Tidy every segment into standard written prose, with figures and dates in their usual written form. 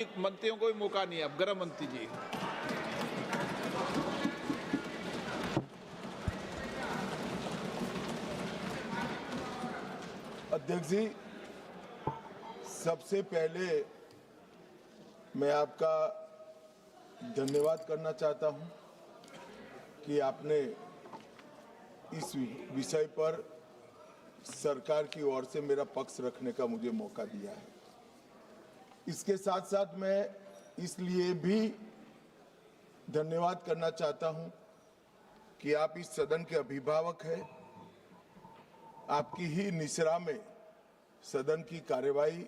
मंत्रियों को भी मौका नहीं है। अब गृह मंत्री जी। अध्यक्ष जी, सबसे पहले मैं आपका धन्यवाद करना चाहता हूं कि आपने इस विषय पर सरकार की ओर से मेरा पक्ष रखने का मुझे मौका दिया है। इसके साथ साथ मैं इसलिए भी धन्यवाद करना चाहता हूं कि आप इस सदन के अभिभावक हैं। आपकी ही निसरा में सदन की कार्यवाही,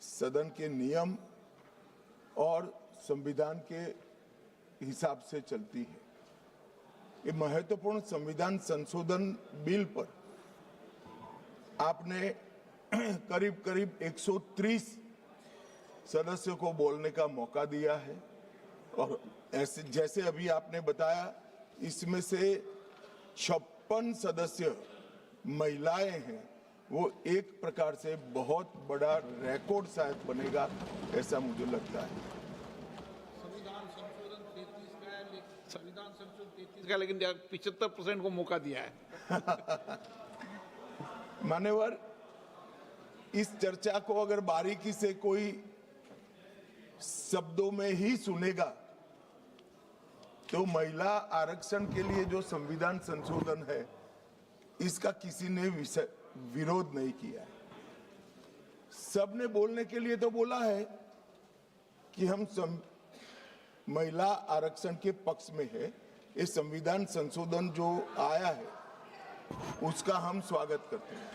सदन के नियम और संविधान के हिसाब से चलती है। ये महत्वपूर्ण संविधान संशोधन बिल पर आपने करीब करीब 130 सदस्यों को बोलने का मौका दिया है और ऐसे जैसे अभी आपने बताया, इसमें से 56 सदस्य महिलाएं हैं। वो एक प्रकार से बहुत बड़ा रिकॉर्ड शायद बनेगा, ऐसा मुझे लगता है। संविधान संशोधन 33 का, लेकिन 75% को मौका दिया है। मान्यवर, इस चर्चा को अगर बारीकी से कोई शब्दों में ही सुनेगा तो महिला आरक्षण के लिए जो संविधान संशोधन है, इसका किसी ने विरोध नहीं किया है। सबने बोलने के लिए तो बोला है कि हम महिला आरक्षण के पक्ष में है। ये संविधान संशोधन जो आया है उसका हम स्वागत करते हैं,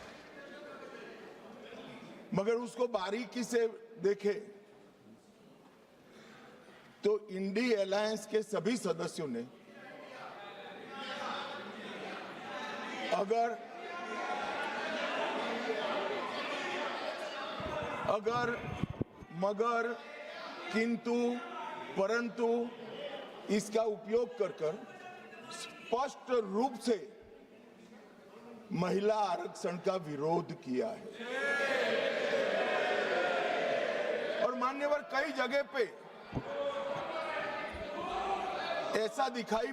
मगर उसको बारीकी से देखें तो इंडी अलायंस के सभी सदस्यों ने अगर मगर किंतु परंतु इसका उपयोग कर स्पष्ट रूप से महिला आरक्षण का विरोध किया है। और मान्यवर, कई जगह पे ऐसा दिखाई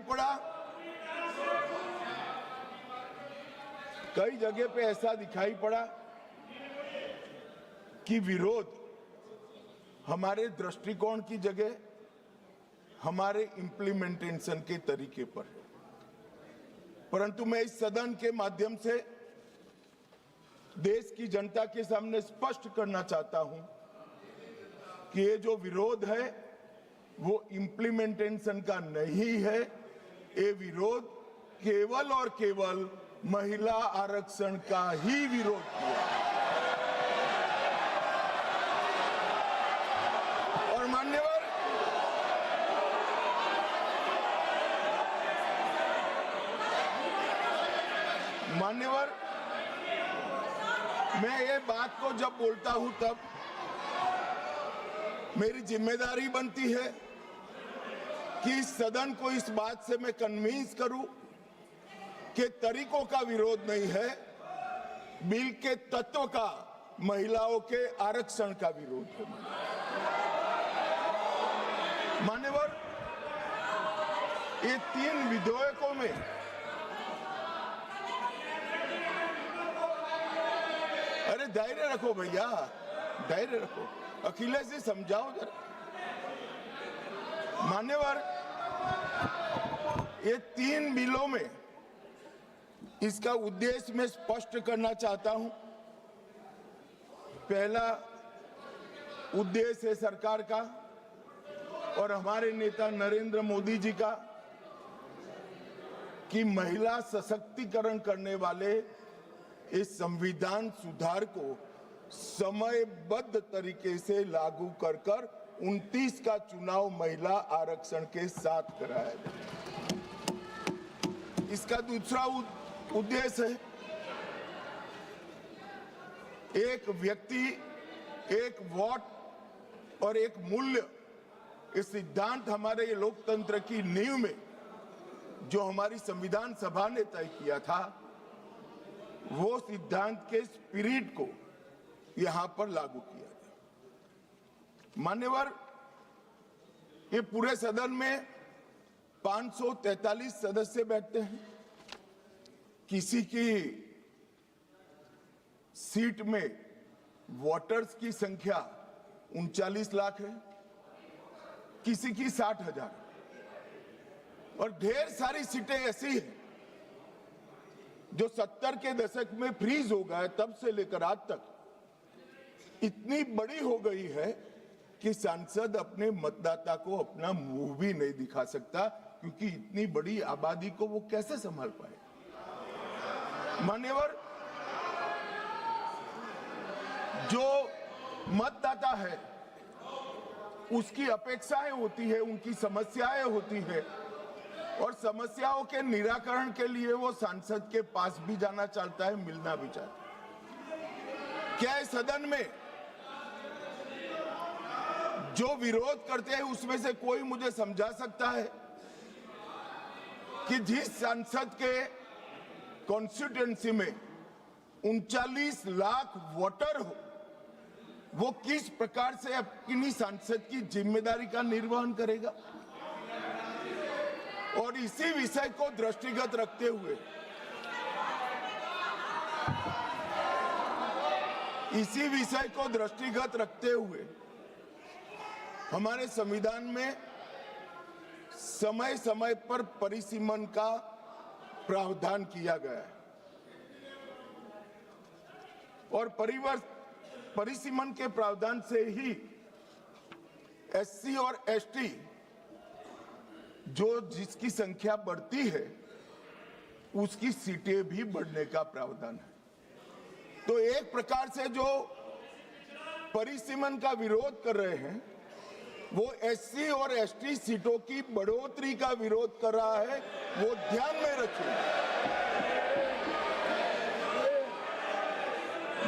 पड़ा, कि विरोध हमारे दृष्टिकोण की जगह हमारे इंप्लीमेंटेशन के तरीके पर है। परंतु मैं इस सदन के माध्यम से देश की जनता के सामने स्पष्ट करना चाहता हूं कि ये जो विरोध है वो इंप्लीमेंटेशन का नहीं है। ये विरोध केवल और केवल महिला आरक्षण का ही विरोध किया। और मान्यवर, मैं ये बात को जब बोलता हूं तब मेरी जिम्मेदारी बनती है कि इस सदन को इस बात से मैं कन्विंस करूं कि तरीकों का विरोध नहीं है, बिल के तत्व का, महिलाओं के आरक्षण का विरोध है। मान्यवर, ये 3 विधेयकों में अरे धैर्य रखो भैया, धैर्य रखो। अखिलेश जी समझाओ जरा। मान्यवर, ये 3 बिलों में इसका उद्देश्य मैं स्पष्ट करना चाहता हूं। पहला उद्देश्य है सरकार का और हमारे नेता नरेंद्र मोदी जी का कि महिला सशक्तिकरण करने वाले इस संविधान सुधार को समयबद्ध तरीके से लागू कर 29 का चुनाव महिला आरक्षण के साथ कराया जाए। इसका दूसरा उद्देश्य है एक व्यक्ति एक वोट और एक मूल्य, इस सिद्धांत हमारे लोकतंत्र की नींव में जो हमारी संविधान सभा ने तय किया था, वो सिद्धांत के स्पिरिट को यहां पर लागू किया गया। मान्यवर, ये पूरे सदन में 543 सदस्य बैठते हैं। किसी की सीट में वोटर्स की संख्या 39 लाख है, किसी की 60,000, और ढेर सारी सीटें ऐसी हैं जो 70 के दशक में फ्रीज हो गए, तब से लेकर आज तक इतनी बड़ी हो गई है कि सांसद अपने मतदाता को अपना मुंह भी नहीं दिखा सकता, क्योंकि इतनी बड़ी आबादी को वो कैसे संभाल पाए। मान्यवर, जो मतदाता है उसकी अपेक्षाएं होती है, उनकी समस्याएं होती है, और समस्याओं के निराकरण के लिए वो सांसद के पास भी जाना चाहता है, मिलना भी चाहता है। क्या इस सदन में जो विरोध करते हैं उसमें से कोई मुझे समझा सकता है कि जिस सांसद के कॉन्स्टिट्यूएंसी में 39 लाख वोटर हो, वो किस प्रकार से अपनी सांसद की जिम्मेदारी का निर्वहन करेगा? और इसी विषय को दृष्टिगत रखते हुए हमारे संविधान में समय समय पर परिसीमन का प्रावधान किया गया है, और परिसीमन के प्रावधान से ही एससी और एसटी जो जिसकी संख्या बढ़ती है उसकी सीटें भी बढ़ने का प्रावधान है। तो एक प्रकार से जो परिसीमन का विरोध कर रहे हैं वो एससी और एसटी सीटों की बढ़ोतरी का विरोध कर रहा है, वो ध्यान में रखिए।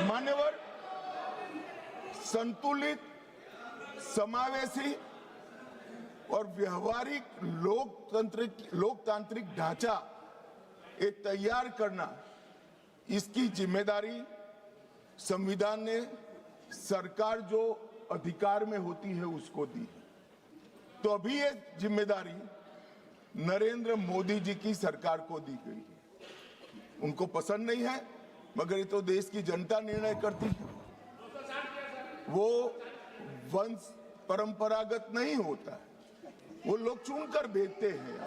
मान्यवर, संतुलित, समावेशी और व्यवहारिक लोकतांत्रिक ढांचा ये तैयार करना, इसकी जिम्मेदारी संविधान ने सरकार जो अधिकार में होती है उसको दी है। तो अभी ये जिम्मेदारी नरेंद्र मोदी जी की सरकार को दी गई है। उनको पसंद नहीं है, मगर ये तो देश की जनता निर्णय करती है। वो वंश परंपरागत नहीं होता है, वो लोग चुनकर भेजते हैं।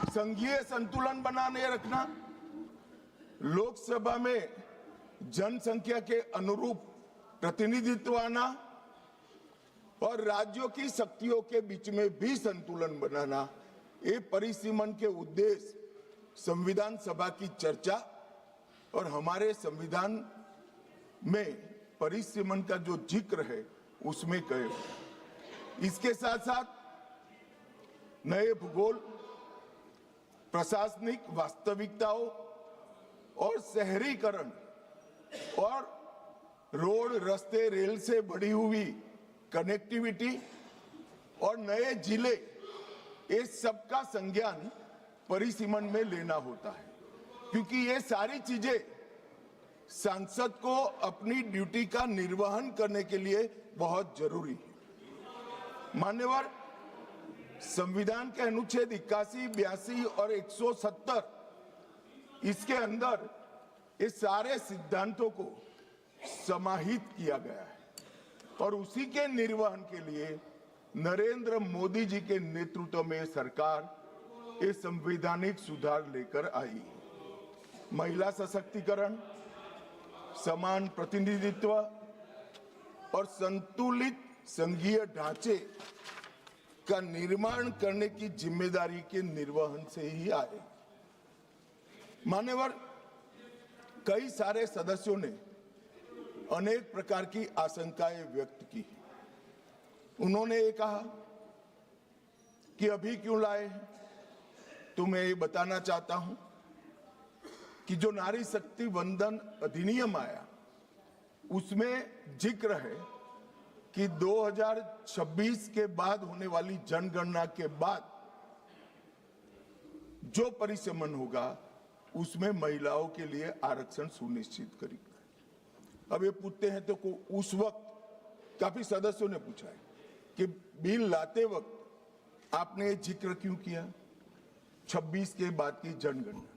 संघीय संतुलन बनाने रखना, लोकसभा में जनसंख्या के अनुरूप प्रतिनिधित्व आना और राज्यों की शक्तियों के बीच में भी संतुलन बनाना, ये परिसीमन के उद्देश्य संविधान सभा की चर्चा और हमारे संविधान में परिसीमन का जो जिक्र है उसमें कहे। इसके साथ साथ नए भूगोल, प्रशासनिक वास्तविकताओं और शहरीकरण और रोड, रास्ते, रेल से बढ़ी हुई कनेक्टिविटी और नए जिले, ये सबका संज्ञान परिसीमन में लेना होता है, क्योंकि ये सारी चीजें सांसद को अपनी ड्यूटी का निर्वहन करने के लिए बहुत जरूरी है। मान्यवर, संविधान के अनुच्छेद 81, 82 और 170 इसके अंदर ये सारे सिद्धांतों को समाहित किया गया है, और उसी के निर्वहन के लिए नरेंद्र मोदी जी के नेतृत्व में सरकार ये संवैधानिक सुधार लेकर आई। महिला सशक्तिकरण, समान प्रतिनिधित्व और संतुलित संघीय ढांचे का निर्माण करने की जिम्मेदारी के निर्वहन से ही आए। मान्यवर, कई सारे सदस्यों ने अनेक प्रकार की आशंकाएं व्यक्त की। उन्होंने ये कहा कि अभी क्यों लाए, तो मैं ये बताना चाहता हूं कि जो नारी शक्ति वंदन अधिनियम आया उसमें जिक्र है कि 2026 के बाद होने वाली जनगणना के बाद जो परिसीमन होगा उसमें महिलाओं के लिए आरक्षण सुनिश्चित करेगा। अब ये पूछते हैं तो उस वक्त काफी सदस्यों ने पूछा है कि बिल लाते वक्त आपने ये जिक्र क्यों किया 26 के बाद की जनगणना।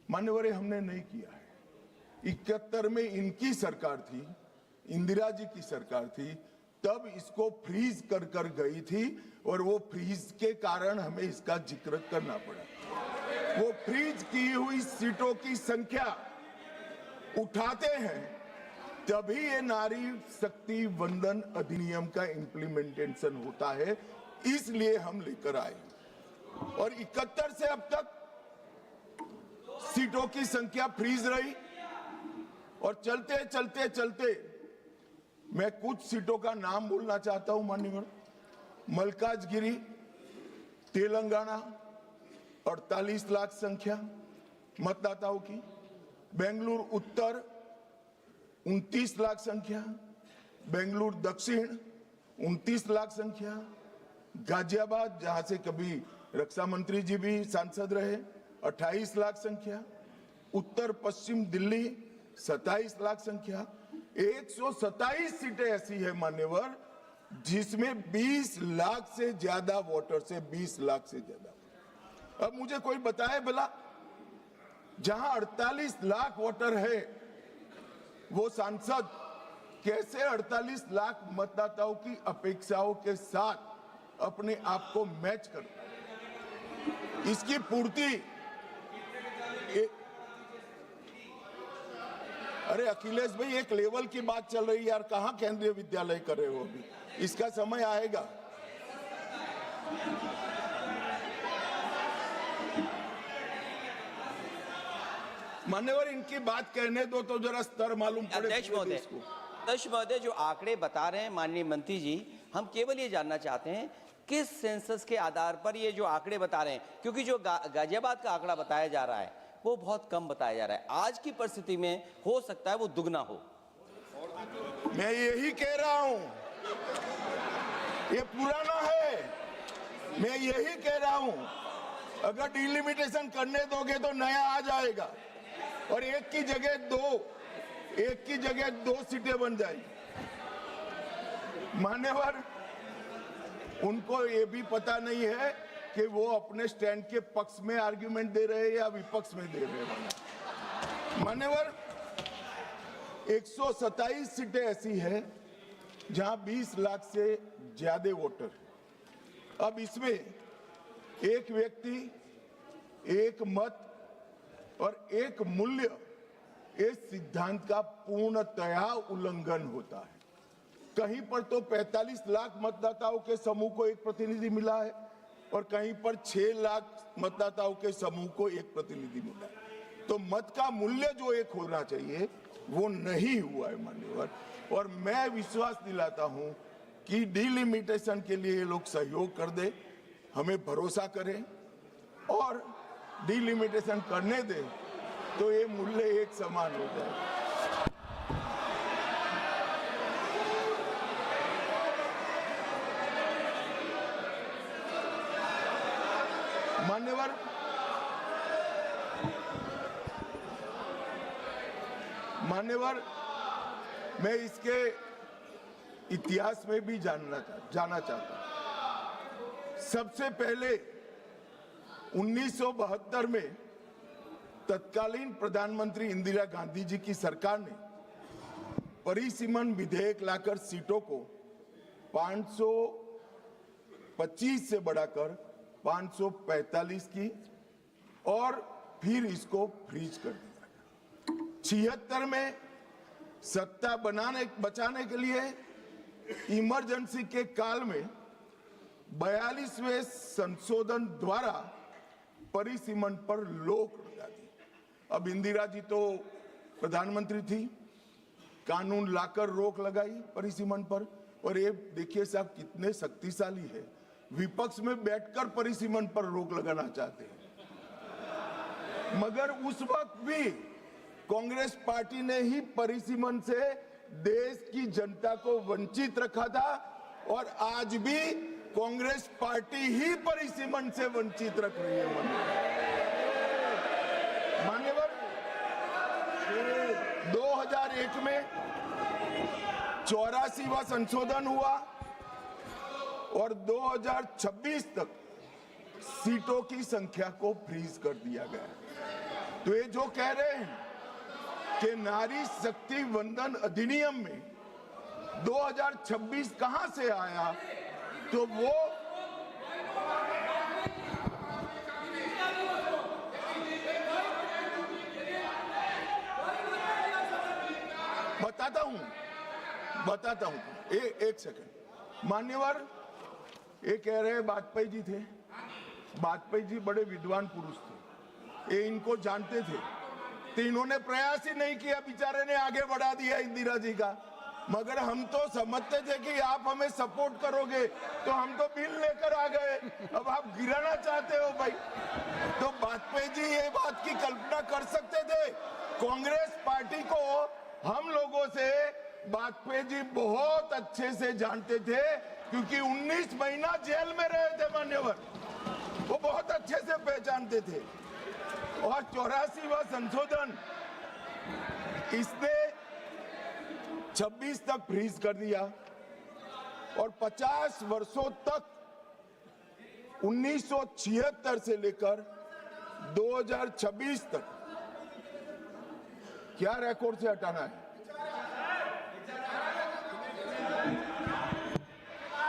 मान्यवर, हमने नहीं किया है। 71 में इनकी सरकार थी, इंदिरा जी की सरकार थी, तब इसको फ्रीज कर कर गई थी और वो फ्रीज के कारण हमें इसका जिक्र करना पड़ा। वो फ्रीज की हुई सीटों की संख्या उठाते हैं तभी ये नारी शक्ति वंदन अधिनियम का इंप्लीमेंटेशन होता है, इसलिए हम लेकर आए। और 71 से अब तक सीटों की संख्या फ्रीज रही और चलते चलते चलते मैं कुछ सीटों का नाम बोलना चाहता हूं माननीय। मलकाजगिरी तेलंगाना 48 लाख संख्या मतदाताओं की, बेंगलुरु उत्तर 29 लाख संख्या, बेंगलुरु दक्षिण 29 लाख संख्या, गाजियाबाद जहां से कभी रक्षा मंत्री जी भी सांसद रहे 28 लाख संख्या, उत्तर पश्चिम दिल्ली 27 लाख संख्या। 127 सीटें ऐसी है मान्यवर जिसमें 20 लाख से ज्यादा वोटर्स है, 20 लाख से ज्यादा। अब मुझे कोई बताए भला, जहां 48 लाख वोटर है वो सांसद कैसे 48 लाख मतदाताओं की अपेक्षाओं के साथ अपने आप को मैच कर, इसकी पूर्ति अरे अखिलेश भाई, एक लेवल की बात चल रही है यार, कहां केंद्रीय विद्यालय कर रहे हो अभी, इसका समय आएगा। मान्यवर, इनकी बात कहने दो तो जरा स्तर मालूम पड़े। अध्यक्ष महोदय, जो आंकड़े बता रहे हैं माननीय मंत्री जी, हम केवल ये जानना चाहते हैं किस सेंसस के आधार पर ये जो आंकड़े बता रहे हैं, क्योंकि जो गाजियाबाद का आंकड़ा बताया जा रहा है वो बहुत कम बताया जा रहा है। आज की परिस्थिति में हो सकता है वो दुगना हो। मैं यही कह रहा हूं, ये पुराना है, मैं यही कह रहा हूं, अगर डिलिमिटेशन करने दोगे तो नया आ जाएगा और एक की जगह दो सीटें बन जाएगी। मान्यवर, उनको ये भी पता नहीं है कि वो अपने स्टैंड के पक्ष में आर्ग्यूमेंट दे रहे हैं या विपक्ष में दे रहे हैं। मान्यवर, 127 सीटें ऐसी है जहां 20 लाख से ज्यादा वोटर। अब इसमें एक व्यक्ति, एक मत और एक मूल्य, इस सिद्धांत का पूर्णतया उल्लंघन होता है। कहीं पर तो 45 लाख मतदाताओं के समूह को एक प्रतिनिधि मिला है और कहीं पर 6 लाख मतदाताओं के समूह को एक प्रतिनिधि मिला है। तो मत का मूल्य जो एक होना चाहिए वो नहीं हुआ है मान्यवर। और मैं विश्वास दिलाता हूं कि डिलिमिटेशन के लिए ये लोग सहयोग कर दे, हमें भरोसा करें और डिलिमिटेशन करने दे तो ये मूल्य एक समान हो जाए। मान्यवर, मैं इसके इतिहास में भी जाना चाहता हूं। सबसे पहले 1972 में तत्कालीन प्रधानमंत्री इंदिरा गांधी जी की सरकार ने परिसीमन विधेयक लाकर सीटों को 525 से बढ़ाकर 545 की और फिर इसको फ्रीज कर दिया। 76 में सत्ता बचाने के लिए इमरजेंसी के काल में 42वें संशोधन द्वारा परिसीमन पर रोक लगा दी। अब इंदिरा जी तो प्रधानमंत्री थी, कानून लाकर रोक लगाई परिसीमन पर। और ये देखिए साहब कितने शक्तिशाली है, विपक्ष में बैठकर परिसीमन पर रोक लगाना चाहते हैं। मगर उस वक्त भी कांग्रेस पार्टी ने ही परिसीमन से देश की जनता को वंचित रखा था और आज भी कांग्रेस पार्टी ही परिसीमन से वंचित रख रही है। मान्यवर, 2001 में 84वां संशोधन हुआ और 2026 तक सीटों की संख्या को फ्रीज कर दिया गया। तो ये जो कह रहे हैं कि नारी शक्ति वंदन अधिनियम में 2026 कहां से आया, तो वो बताता हूं एक सेकंड। मान्यवर, ये कह रहे वाजपेयी जी थे, वाजपेयी जी बड़े विद्वान पुरुष थे, ये इनको जानते थे, तो इन्होंने प्रयास ही नहीं किया, बेचारे ने आगे बढ़ा दिया इंदिरा जी का। मगर हम तो समझते थे कि आप हमें सपोर्ट करोगे, तो हम तो बिल लेकर आ गए, अब आप गिराना चाहते हो भाई। तो वाजपेयी जी ये बात की कल्पना कर सकते थे। कांग्रेस पार्टी को हम लोगों से वाजपेयी जी बहुत अच्छे से जानते थे, क्योंकि 19 महीना जेल में रहे थे मान्यवर, वो बहुत अच्छे से पहचानते थे। और 84वां संशोधन इसने 26 तक फ्रीज कर दिया और 50 वर्षों तक 1976 से लेकर 2026 तक क्या रिकॉर्ड से हटाना है?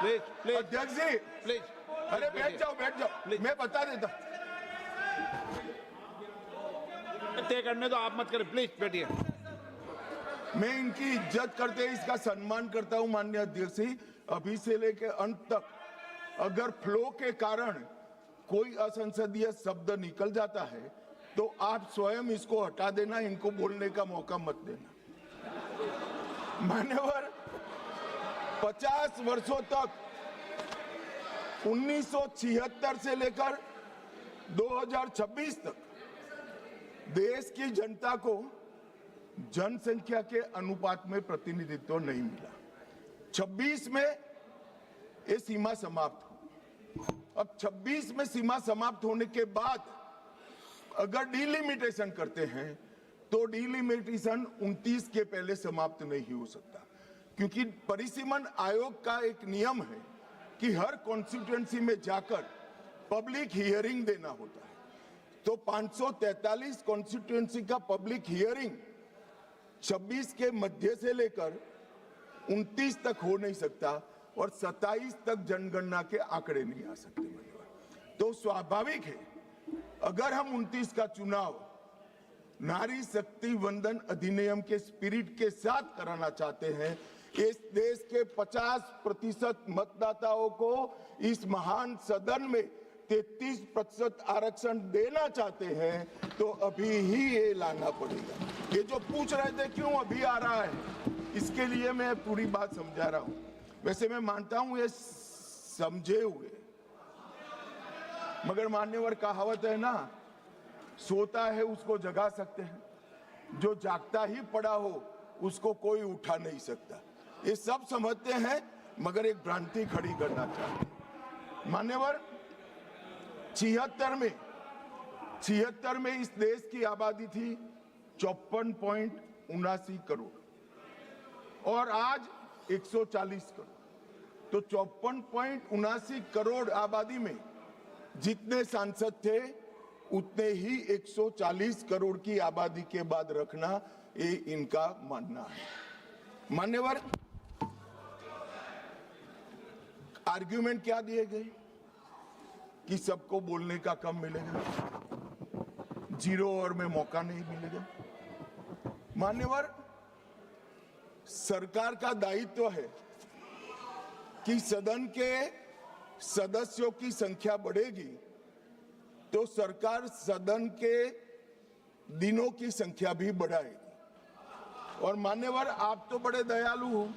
प्लीज अध्यक्ष जी, प्लीज, अरे बैठ जाओ, मैं बता देता। तय करने दो, आप मत करें, प्लीज बैठिए। मैं इनकी इज्जत करते इसका सम्मान करता हूं माननीय अध्यक्ष जी। अभी से लेकर अंत तक अगर फ्लो के कारण कोई असंसदीय शब्द निकल जाता है तो आप स्वयं इसको हटा देना, इनको बोलने का मौका मत देना। मान्यवर, 50 वर्षों तक 1976 से लेकर 2026 तक देश की जनता को जनसंख्या के अनुपात में प्रतिनिधित्व नहीं मिला। 26 में ये सीमा समाप्त हुई। अब 26 में सीमा समाप्त होने के बाद अगर डिलिमिटेशन करते हैं तो डिलिमिटेशन 29 के पहले समाप्त नहीं हो सकता, क्योंकि परिसीमन आयोग का एक नियम है कि हर कॉन्स्टिट्यूएंसी में जाकर पब्लिक हियरिंग देना होता है। तो 543 कॉन्स्टिट्यूएंसी का पब्लिक हियरिंग 26 के मध्य से लेकर 29 तक हो नहीं सकता और 27 तक जनगणना के आंकड़े नहीं आ सकते। तो स्वाभाविक है अगर हम 29 का चुनाव नारी शक्ति वंदन अधिनियम के स्पिरिट के साथ कराना चाहते हैं, इस देश के 50% मतदाताओं को इस महान सदन में 33% आरक्षण देना चाहते हैं, तो अभी ही ये लाना पड़ेगा। ये जो पूछ रहे थे क्यों अभी आ रहा है, इसके लिए मैं पूरी बात समझा रहा हूं। वैसे मैं मानता हूं ये समझे हुए, मगर मान्यवर कहावत है ना, सोता है उसको जगा सकते हैं, जो जागता ही पड़ा हो उसको कोई उठा नहीं सकता। ये सब समझते हैं मगर एक भ्रांति खड़ी करना चाहते हैं। मान्यवर, 76 में इस देश की आबादी थी 54.79 करोड़ और आज 140 करोड़। तो 54.79 करोड़ आबादी में जितने सांसद थे उतने ही 140 करोड़ की आबादी के बाद रखना, ये इनका मानना है। मान्यवर, आर्ग्यूमेंट क्या दिए गए कि सबको बोलने का कम मिलेगा, 0 ओवर में मौका नहीं मिलेगा। मान्यवर, सरकार का दायित्व है कि सदन के सदस्यों की संख्या बढ़ेगी तो सरकार सदन के दिनों की संख्या भी बढ़ाएगी। और मान्यवर, आप तो बड़े दयालु हो,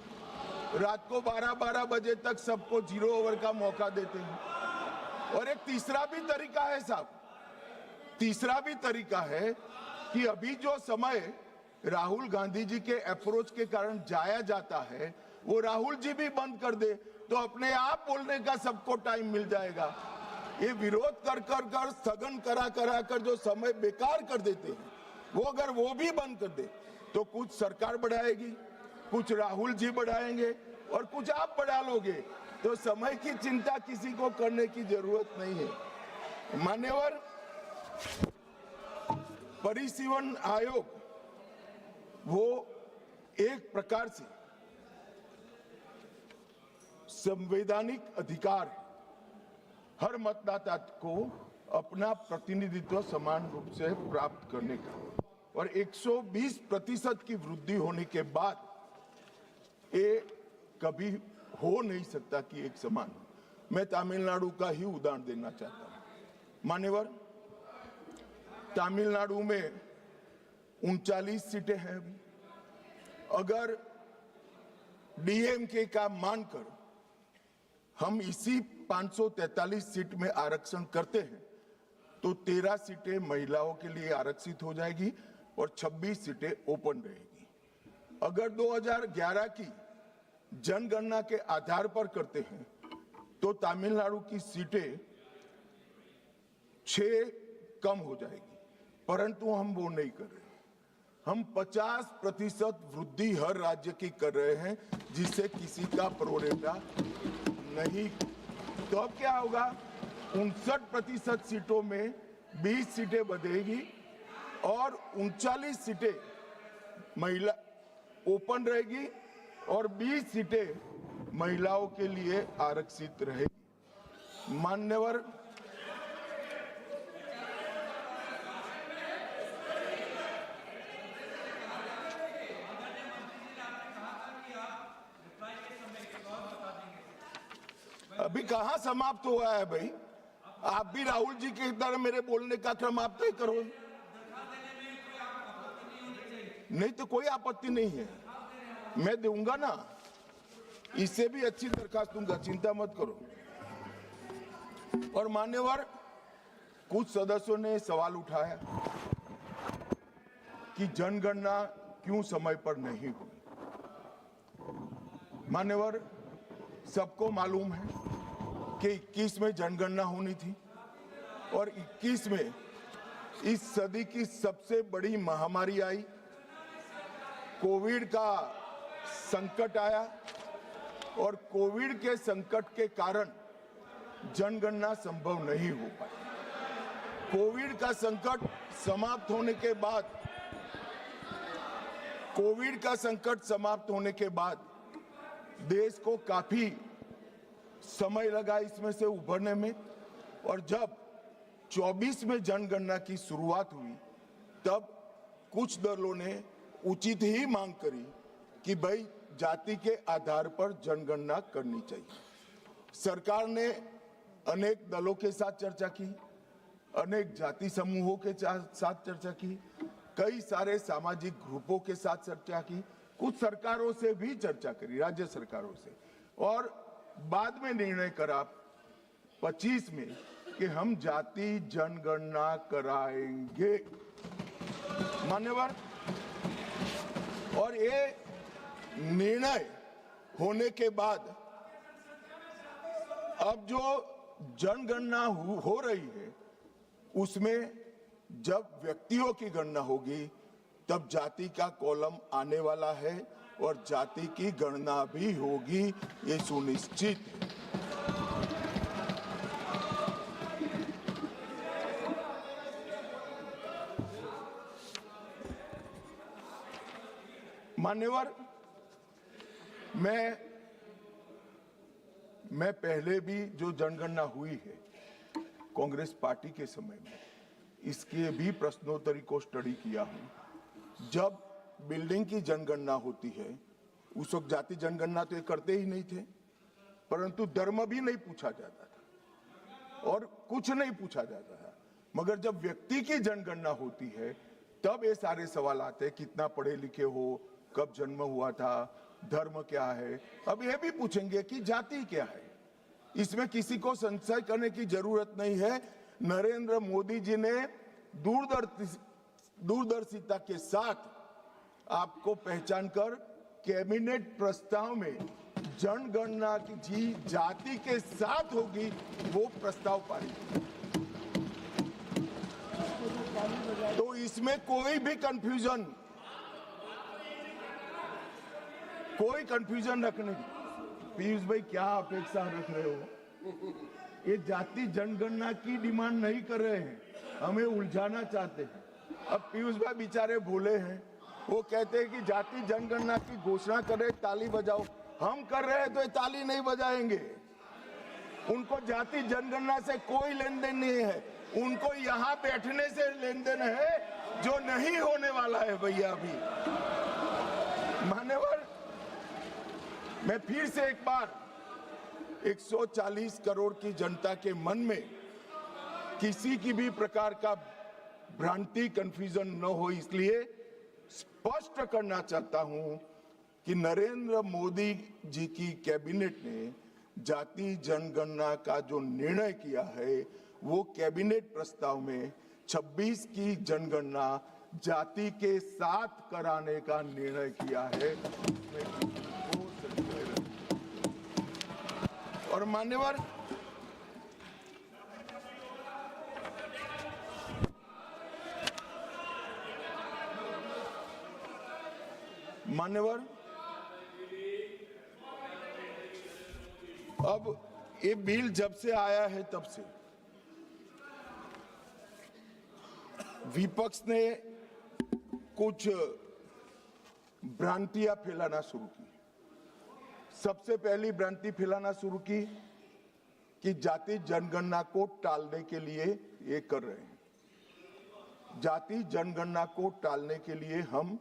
रात को 12-12 बजे तक सबको 0 ओवर का मौका देते हैं। और एक तीसरा भी तरीका है साहब, तीसरा भी तरीका है कि अभी जो समय राहुल गांधी जी के अप्रोच के कारण जाया जाता है वो राहुल जी भी बंद कर दे तो अपने आप बोलने का सबको टाइम मिल जाएगा। ये विरोध कर स्थगन करा कर जो समय बेकार कर देते हैं, वो अगर वो भी बंद कर दे तो कुछ सरकार बढ़ाएगी, कुछ राहुल जी बढ़ाएंगे और कुछ आप बढ़ा लोगे, तो समय की चिंता किसी को करने की जरूरत नहीं है। मान्यवर, परिसीमन आयोग वो एक प्रकार से संवैधानिक अधिकार है हर मतदाता को अपना प्रतिनिधित्व समान रूप से प्राप्त करने का, और 120% की वृद्धि होने के बाद ये कभी हो नहीं सकता कि एक समान हो। मैं तमिलनाडु का ही उदाहरण देना चाहता हूं। मान्यवर, तमिलनाडु में 39 सीटें हैं अभी। अगर डीएमके का मानकर हम इसी 543 सीट में आरक्षण करते हैं तो 13 सीटें महिलाओं के लिए आरक्षित हो जाएगी और 26 सीटें ओपन रहेगी। अगर 2011 की जनगणना के आधार पर करते हैं तो तमिलनाडु की सीटें 6 कम हो जाएगी, परंतु हम वो नहीं कर रहे। हम 50% वृद्धि हर राज्य की कर रहे हैं, जिससे किसी का प्रोरेटा नहीं। तो अब क्या होगा, 59% सीटों में 20 सीटें बढ़ेगी और 39 सीटें महिला ओपन रहेगी और 20 सीटें महिलाओं के लिए आरक्षित रहेगी। मान्यवर, अभी कहां समाप्त हुआ है भाई? आप भी राहुल जी की तरह मेरे बोलने का क्रम आप तय करो। नहीं तो कोई आपत्ति नहीं है, मैं दूंगा ना, इससे भी अच्छी दरखास्त दूंगा, चिंता मत करो। और मान्यवर, कुछ सदस्यों ने सवाल उठाया कि जनगणना क्यों समय पर नहीं हुई। मान्यवर, सबको मालूम है कि 21 में जनगणना होनी थी और 21 में इस सदी की सबसे बड़ी महामारी आई, कोविड का संकट आया और कोविड के संकट के कारण जनगणना संभव नहीं हो पाई। कोविड का संकट समाप्त होने के बाद देश को काफी समय लगा इसमें से उभरने में, और जब 24 में जनगणना की शुरुआत हुई तब कुछ दलों ने उचित ही मांग करी कि भाई जाति के आधार पर जनगणना करनी चाहिए। सरकार ने अनेक दलों के साथ चर्चा की, अनेक जाति समूहों के साथ चर्चा की, कई सारे सामाजिक ग्रुपों के साथ चर्चा की, कुछ सरकारों से भी चर्चा करी, राज्य सरकारों से, और बाद में निर्णय करा 25 में कि हम जाति जनगणना कराएंगे। मान्यवर, और ये निर्णय होने के बाद अब जो जनगणना हो रही है उसमें जब व्यक्तियों की गणना होगी तब जाति का कॉलम आने वाला है और जाति की गणना भी होगी, ये सुनिश्चित है। मान्यवर, मैं पहले भी जो जनगणना हुई है कांग्रेस पार्टी के समय में, इसके भी प्रश्नोत्तरी को स्टडी किया हूं। जब बिल्डिंग की जनगणना होती है उस वक्त जाति जनगणना तो ये करते ही नहीं थे, परंतु धर्म भी नहीं पूछा जाता था और कुछ नहीं पूछा जाता था। मगर जब व्यक्ति की जनगणना होती है तब ये सारे सवाल आते हैं, कितना पढ़े लिखे हो, कब जन्म हुआ था, धर्म क्या है। अब ये भी पूछेंगे कि जाति क्या है। इसमें किसी को संशय करने की जरूरत नहीं है। नरेंद्र मोदी जी ने दूरदर्शिता के साथ आपको पहचान कर कैबिनेट प्रस्ताव में जनगणना की जाति के साथ होगी वो प्रस्ताव पारित। तो इसमें कोई भी कंफ्यूजन कोई कंफ्यूजन रखने की। पीयूष भाई क्या अपेक्षा रख रहे हो? ये जाति जनगणना की डिमांड नहीं कर रहे हैं, हमें उलझाना चाहते हैं। अब पीयूष भाई बेचारे भोले हैं, वो कहते हैं कि जाति जनगणना की घोषणा कर रहे ताली बजाओ। हम कर रहे हैं तो ये ताली नहीं बजाएंगे। उनको जाति जनगणना से कोई लेन देन नहीं है, उनको यहाँ बैठने से लेन देन है, जो नहीं होने वाला है भैया। अभी मान्यवर, मैं फिर से एक बार 140 करोड़ की जनता के मन में किसी की भी प्रकार का भ्रांति, कंफ्यूजन न हो, इसलिए स्पष्ट करना चाहता हूं कि नरेंद्र मोदी जी की कैबिनेट ने जाति जनगणना का जो निर्णय किया है, वो कैबिनेट प्रस्ताव में 26 की जनगणना जाति के साथ कराने का निर्णय किया है। और मान्यवर, अब ये बिल जब से आया है तब से विपक्ष ने कुछ भ्रांतियां फैलाना शुरू की। सबसे पहली भ्रांति फैलाना शुरू की कि जाति जनगणना को टालने के लिए ये कर रहे हैं। जाति जनगणना को टालने के लिए हम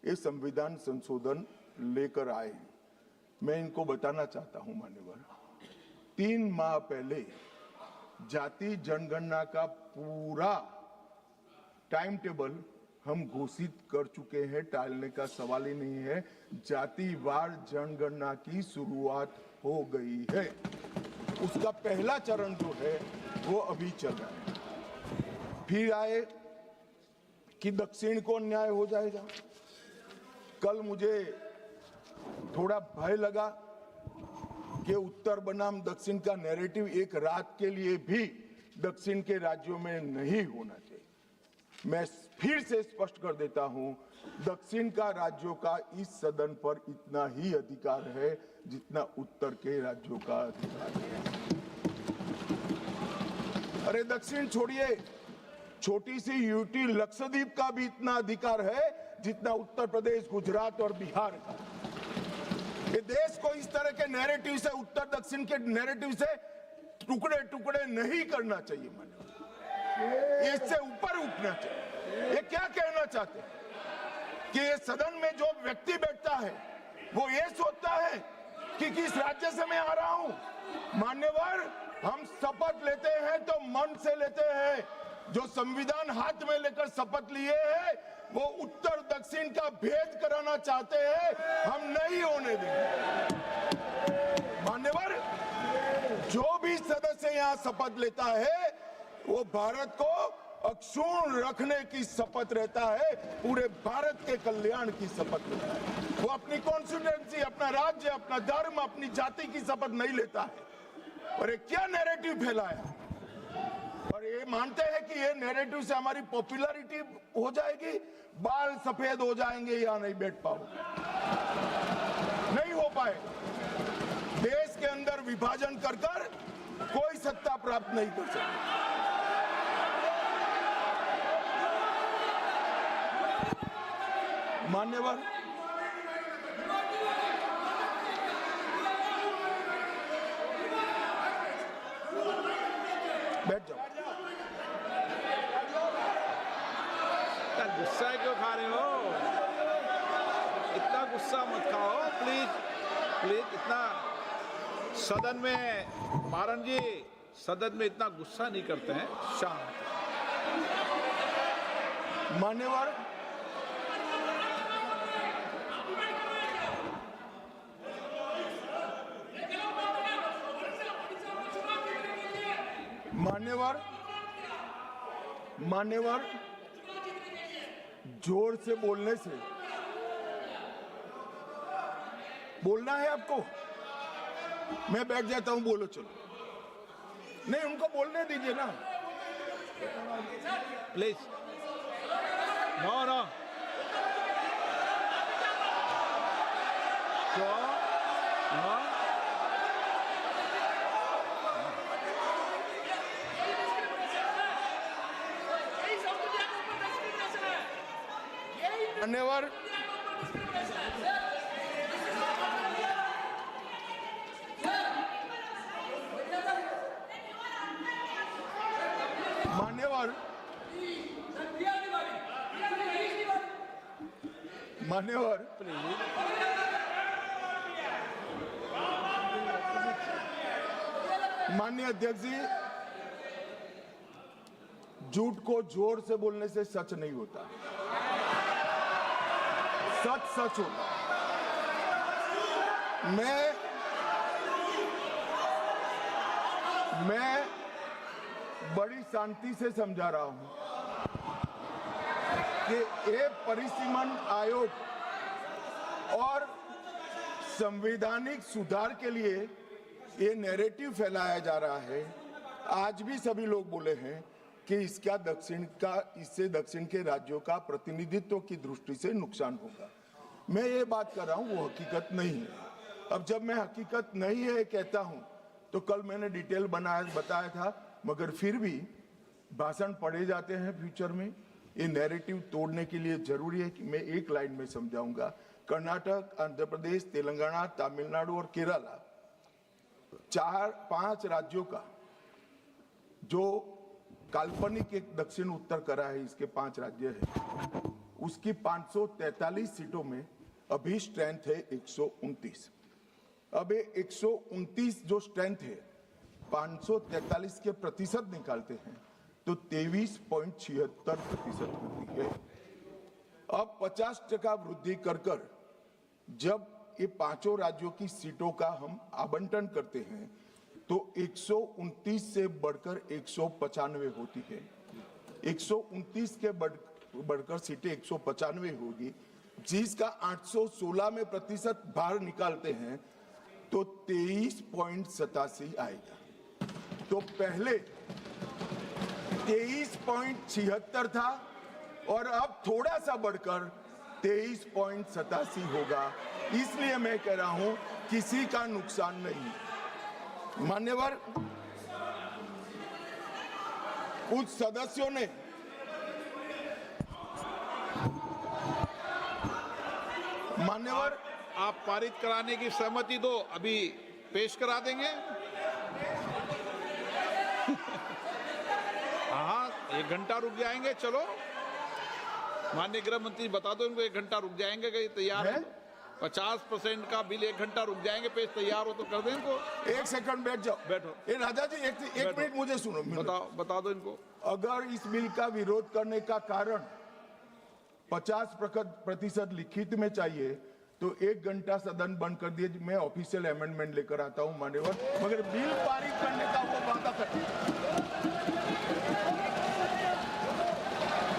ये संविधान संशोधन लेकर आए हैं। मैं इनको बताना चाहता हूं मान्यवर, 3 माह पहले जाति जनगणना का पूरा टाइम टेबल हम घोषित कर चुके हैं, टालने का सवाल ही नहीं है। जातिवार जनगणना की शुरुआत हो गई है, उसका पहला चरण जो है वो अभी चल रहा है। फिर आए कि दक्षिण को अन्याय हो जाएगा। कल मुझे थोड़ा भय लगा कि उत्तर बनाम दक्षिण का नैरेटिव एक रात के लिए भी दक्षिण के राज्यों में नहीं होना चाहिए। मैं फिर से स्पष्ट कर देता हूं, दक्षिण का राज्यों का इस सदन पर इतना ही अधिकार है जितना उत्तर के राज्यों का अधिकार है। अरे दक्षिण छोड़िए, छोटी सी यूटी लक्षद्वीप का भी इतना अधिकार है जितना उत्तर प्रदेश, गुजरात और बिहार का। ये देश को इस तरह के नैरेटिव से, उत्तर दक्षिण के नैरेटिव से टुकड़े टुकड़े नहीं करना चाहिए। ये इससे ऊपर उठना चाहिए। ये क्या कहना चाहते हैं कि ये सदन में जो व्यक्ति बैठता है वो ये सोचता है कि किस राज्य से मैं आ रहा हूं। मान्यवर, हम शपथ लेते हैं तो मन से लेते हैं। जो संविधान हाथ में लेकर शपथ लिए हैं वो उत्तर दक्षिण का भेद कराना चाहते हैं, हम नहीं होने देंगे। मान्यवर, जो भी सदस्य यहाँ शपथ लेता है वो भारत को अक्षुण्ण रखने की शपथ रहता है, पूरे भारत के कल्याण की शपथ लेता है। वो अपनी कॉन्स्टिट्यूएंसी, अपना राज्य, अपना धर्म, अपनी जाति की शपथ नहीं लेता है। और ये क्या नैरेटिव फैलाया, और ये मानते हैं कि ये नैरेटिव से हमारी पॉपुलैरिटी हो जाएगी, बाल सफेद हो जाएंगे, या नहीं बैठ पाओगे। नहीं हो पाए। देश के अंदर विभाजन कर कर कोई सत्ता प्राप्त नहीं कर सकता। मान्यवर, बैठ जाओ। इतना गुस्सा क्यों खा रहे हो? इतना गुस्सा मत खाओ प्लीज प्लीज। इतना सदन में, मारन जी, सदन में इतना गुस्सा नहीं करते हैं, शांत। मान्यवर, मान्यवर, जोर से बोलने से, बोलना है आपको, मैं बैठ जाता हूं, बोलो चलो। नहीं, उनको बोलने दीजिए ना प्लीज। नो नो, मान्यवर मान्यवर मान्यवर माननीय अध्यक्ष जी, झूठ को जोर से बोलने से सच नहीं होता, सच सच होता। मैं बड़ी शांति से समझा रहा हूं कि ये परिसीमन आयोग और संवैधानिक सुधार के लिए ये नैरेटिव फैलाया जा रहा है। आज भी सभी लोग बोले हैं कि इससे दक्षिण के राज्यों का प्रतिनिधित्व की दृष्टि से नुकसान होगा। मैं ये बात कर रहा हूं, वो हकीकत नहीं है। अब जब मैं हकीकत नहीं है कहता हूं तो कल मैंने डिटेल बताया था, मगर फिर भी भाषण पढ़े जाते हैं फ्यूचर में। ये नैरेटिव तोड़ने के लिए जरूरी है कि मैं एक लाइन में समझाऊंगा। कर्नाटक, आंध्र प्रदेश, तेलंगाना, तमिलनाडु और केरला, 4-5 राज्यों का जो काल्पनिक एक दक्षिण उत्तर करा है, इसके 5 राज्य है, उसकी 543 सीटों में अभी स्ट्रेंथ है 129। अब ये 129 जो स्ट्रेंथ है 543 के प्रतिशत निकालते हैं तो 23.76% होती है। अब 50% वृद्धि कर जब ये 5 राज्यों की सीटों का हम आवंटन करते हैं तो 129 से बढ़कर 195 होती है। 129 के बढ़कर सीटें 195 होगी, जिसका 816 में प्रतिशत भार निकालते हैं तो 23.87 आएगा। तो पहले 23.76 था और अब थोड़ा सा बढ़कर 23.87 होगा। इसलिए मैं कह रहा हूं किसी का नुकसान नहीं। मान्यवर, कुछ सदस्यों ने मान्यवर आप पारित कराने की सहमति दो, अभी पेश करा देंगे। हाँ, 1 घंटा रुक जाएंगे। चलो माननीय गृह मंत्री बता दो इनको, 1 घंटा रुक जाएंगे। कहीं तैयार है? 50% का बिल 1 घंटा रुक जाएंगे। पेश तैयार हो तो कर दें इनको। 1 सेकंड बैठ जाओ। बैठो। राजा जी एक मिनट मुझे सुनो। बता दो इनको। अगर इस बिल का विरोध करने का कारण 50% लिखित में चाहिए तो 1 घंटा सदन बंद कर दिए, मैं ऑफिशियल अमेंडमेंट लेकर आता हूं मान्यवर, मगर बिल पारित करने का वो वादा करते।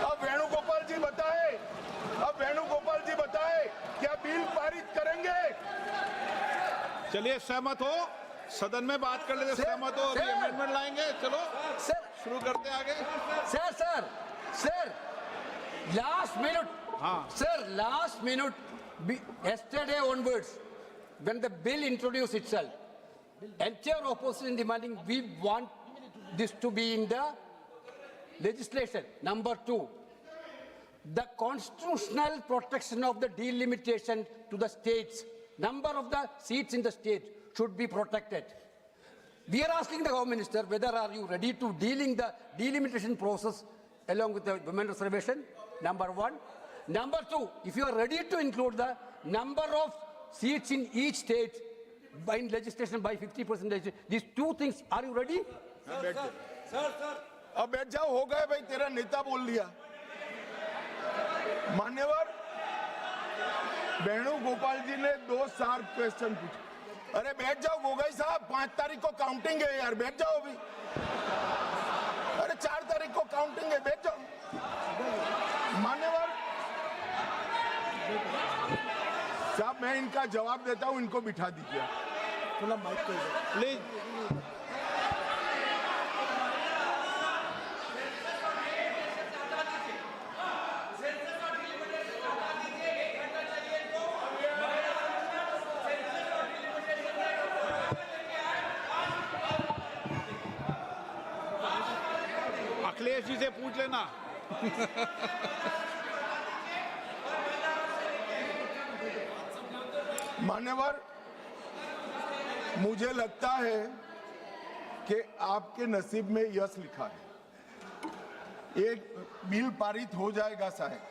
अब वेणुगोपाल जी बताए क्या बिल पारित करेंगे? चलिए, सहमत हो? सदन में बात कर लेते। सहमत हो? अभी अमेंडमेंट लाएंगे। चलो सर, शुरू करते हैं आगे। Sir last minute, sir, last minute, yesterday onwards, when the bill introduced itself, entire opposition demanding we want this to be in the legislation. Number 2, the constitutional protection of the delimitation to the states, number of the seats in the state should be protected. We are asking the Home Minister whether are you ready to dealing the delimitation process along with the women reservation, number 1. Number 2, if you are ready to include the number of seats in each state by legislation by 50%, these 2 things, are you ready? अब बैठ जाओ, हो गए भाई, तेरा नेता बोल दिया। मान्यवर, वेणुगोपाल जी ने 2 शार्प क्वेश्चन पूछे। अरे बैठ जाओ गोगाई साहब, 5 तारीख को काउंटिंग है यार, बैठ जाओ अभी। अरे 4 तारीख को काउंटिंग है, बैठ जाओ। मान्यवर साहब, मैं इनका जवाब देता हूं, इनको बिठा दीजिए थोड़ा माइक प्लीज। अखिलेश जी से पूछ लेना। मान्यवर, मुझे लगता है कि आपके नसीब में यश लिखा है, एक बिल पारित हो जाएगा शायद।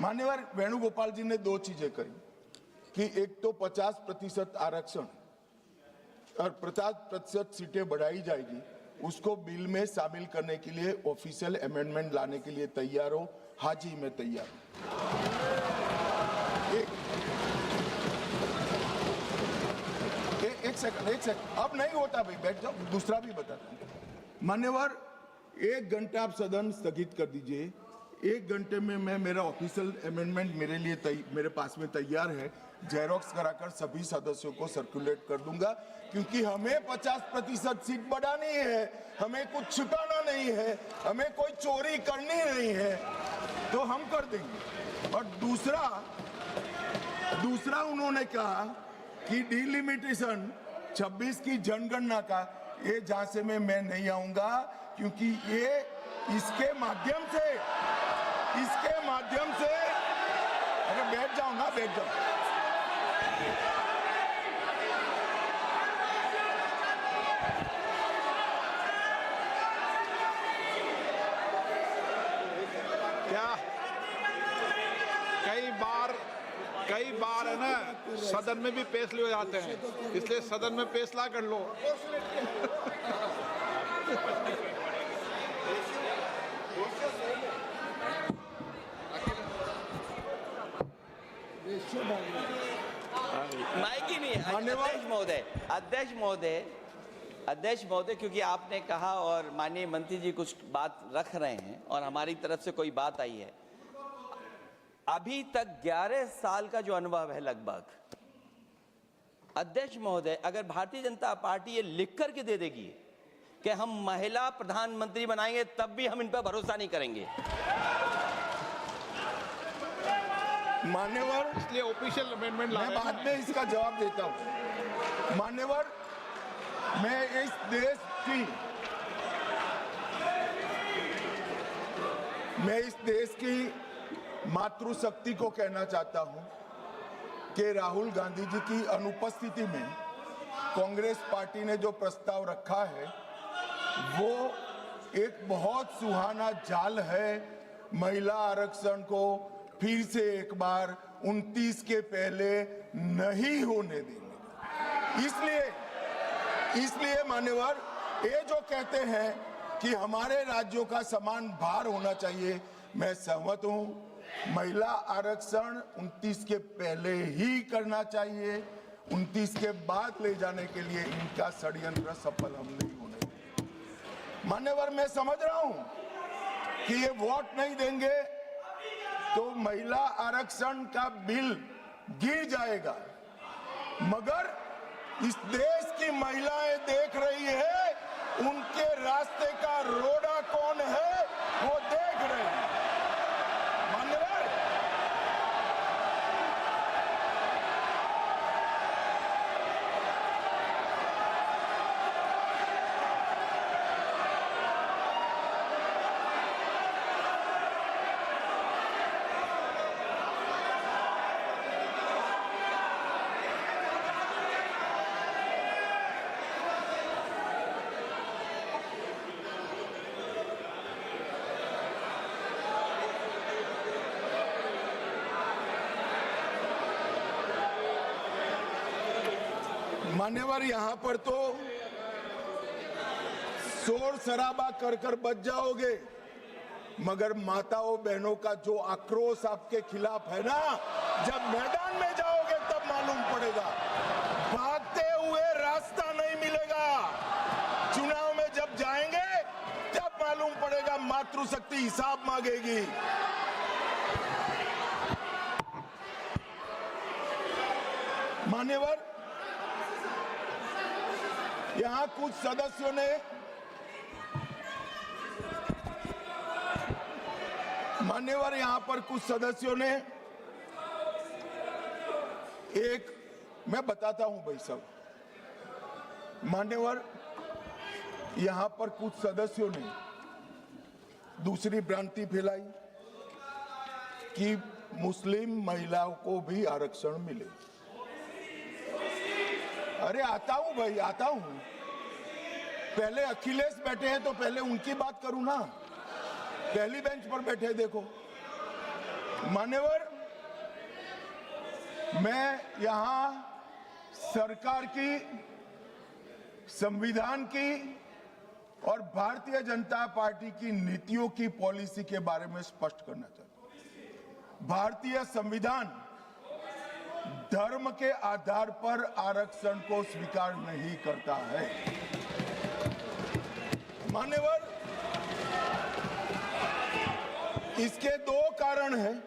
मान्यवर वेणुगोपाल जी ने दो चीजें कही कि एक तो 50% आरक्षण और 50% सीटें बढ़ाई जाएगी, उसको बिल में शामिल करने के लिए ऑफिशियल अमेंडमेंट लाने के लिए तैयार हो। हाँ जी, मैं तैयार हूं। एक सेकंड, अब नहीं होता भाई, बैठ जाओ, दूसरा भी बताता हूं। मान्यवर, 1 घंटा आप सदन स्थगित कर दीजिए। 1 घंटे में मैं मेरा ऑफिशियल अमेंडमेंट मेरे पास में तैयार है, जेरोक्स कराकर सभी सदस्यों को सर्कुलेट कर दूंगा, क्योंकि हमें 50% सीट बढ़ानी है, हमें कुछ छुपाना नहीं है, हमें कोई चोरी करनी नहीं है, तो हम कर देंगे। और दूसरा उन्होंने कहा कि डिलिमिटेशन 26 की जनगणना का, ये झांसे में मैं नहीं आऊंगा, क्योंकि ये इसके माध्यम से अरे बैठ जाओ ना, बैठ जाओ। क्या कई बार है ना, सदन में भी फैसले हो जाते हैं, इसलिए सदन में फैसला कर लो। माइक ही नहीं है। अध्यक्ष महोदय, क्योंकि आपने कहा और माननीय मंत्री जी कुछ बात रख रहे हैं और हमारी तरफ से कोई बात आई है, अभी तक 11 साल का जो अनुभव है लगभग, अध्यक्ष महोदय, अगर भारतीय जनता पार्टी ये लिख करके दे देगी कि हम महिला प्रधानमंत्री बनाएंगे, तब भी हम इन पर भरोसा नहीं करेंगे। मान्यवर, इसलिए ऑफिशियल अमेंडमेंट मैं बाद में इसका जवाब देता हूं। मान्यवर, मैं इस देश की मातृशक्ति को कहना चाहता हूं कि राहुल गांधी जी की अनुपस्थिति में कांग्रेस पार्टी ने जो प्रस्ताव रखा है वो एक बहुत सुहाना जाल है, महिला आरक्षण को फिर से एक बार 29 के पहले नहीं होने देंगे। इसलिए मान्यवर, ये जो कहते हैं कि हमारे राज्यों का समान भार होना चाहिए, मैं सहमत हूं। महिला आरक्षण 29 के पहले ही करना चाहिए, 29 के बाद ले जाने के लिए इनका षड्यंत्र सफल हम नहीं होने देंगे। मान्यवर, मैं समझ रहा हूं कि ये वोट नहीं देंगे तो महिला आरक्षण का बिल गिर जाएगा, मगर इस देश की महिलाएं देख रही है, उनके रास्ते का रोड़ा कौन है वो देख रहे हैं। मान्यवर, मान्यवर, यहां पर तो शोर शराबा कर बच जाओगे, मगर माताओं बहनों का जो आक्रोश आपके खिलाफ है ना, जब मैदान में जाओगे तब मालूम पड़ेगा। भागते हुए रास्ता नहीं मिलेगा, चुनाव में जब जाएंगे तब मालूम पड़ेगा, मातृशक्ति हिसाब मांगेगी। मान्यवर, यहां कुछ सदस्यों ने मैं बताता हूं भाई साहब, मान्यवर, यहां पर कुछ सदस्यों ने दूसरी भ्रांति फैलाई कि मुस्लिम महिलाओं को भी आरक्षण मिले। अरे आता हूं भाई, आता हूं। पहले अखिलेश बैठे हैं तो पहले उनकी बात करूं ना। पहली बेंच पर बैठे देखो। मान्यवर, मैं यहां सरकार की, संविधान की और भारतीय जनता पार्टी की नीतियों की पॉलिसी के बारे में स्पष्ट करना चाहता हूं। भारतीय संविधान धर्म के आधार पर आरक्षण को स्वीकार नहीं करता है। मान्यवर, इसके दो कारण हैं।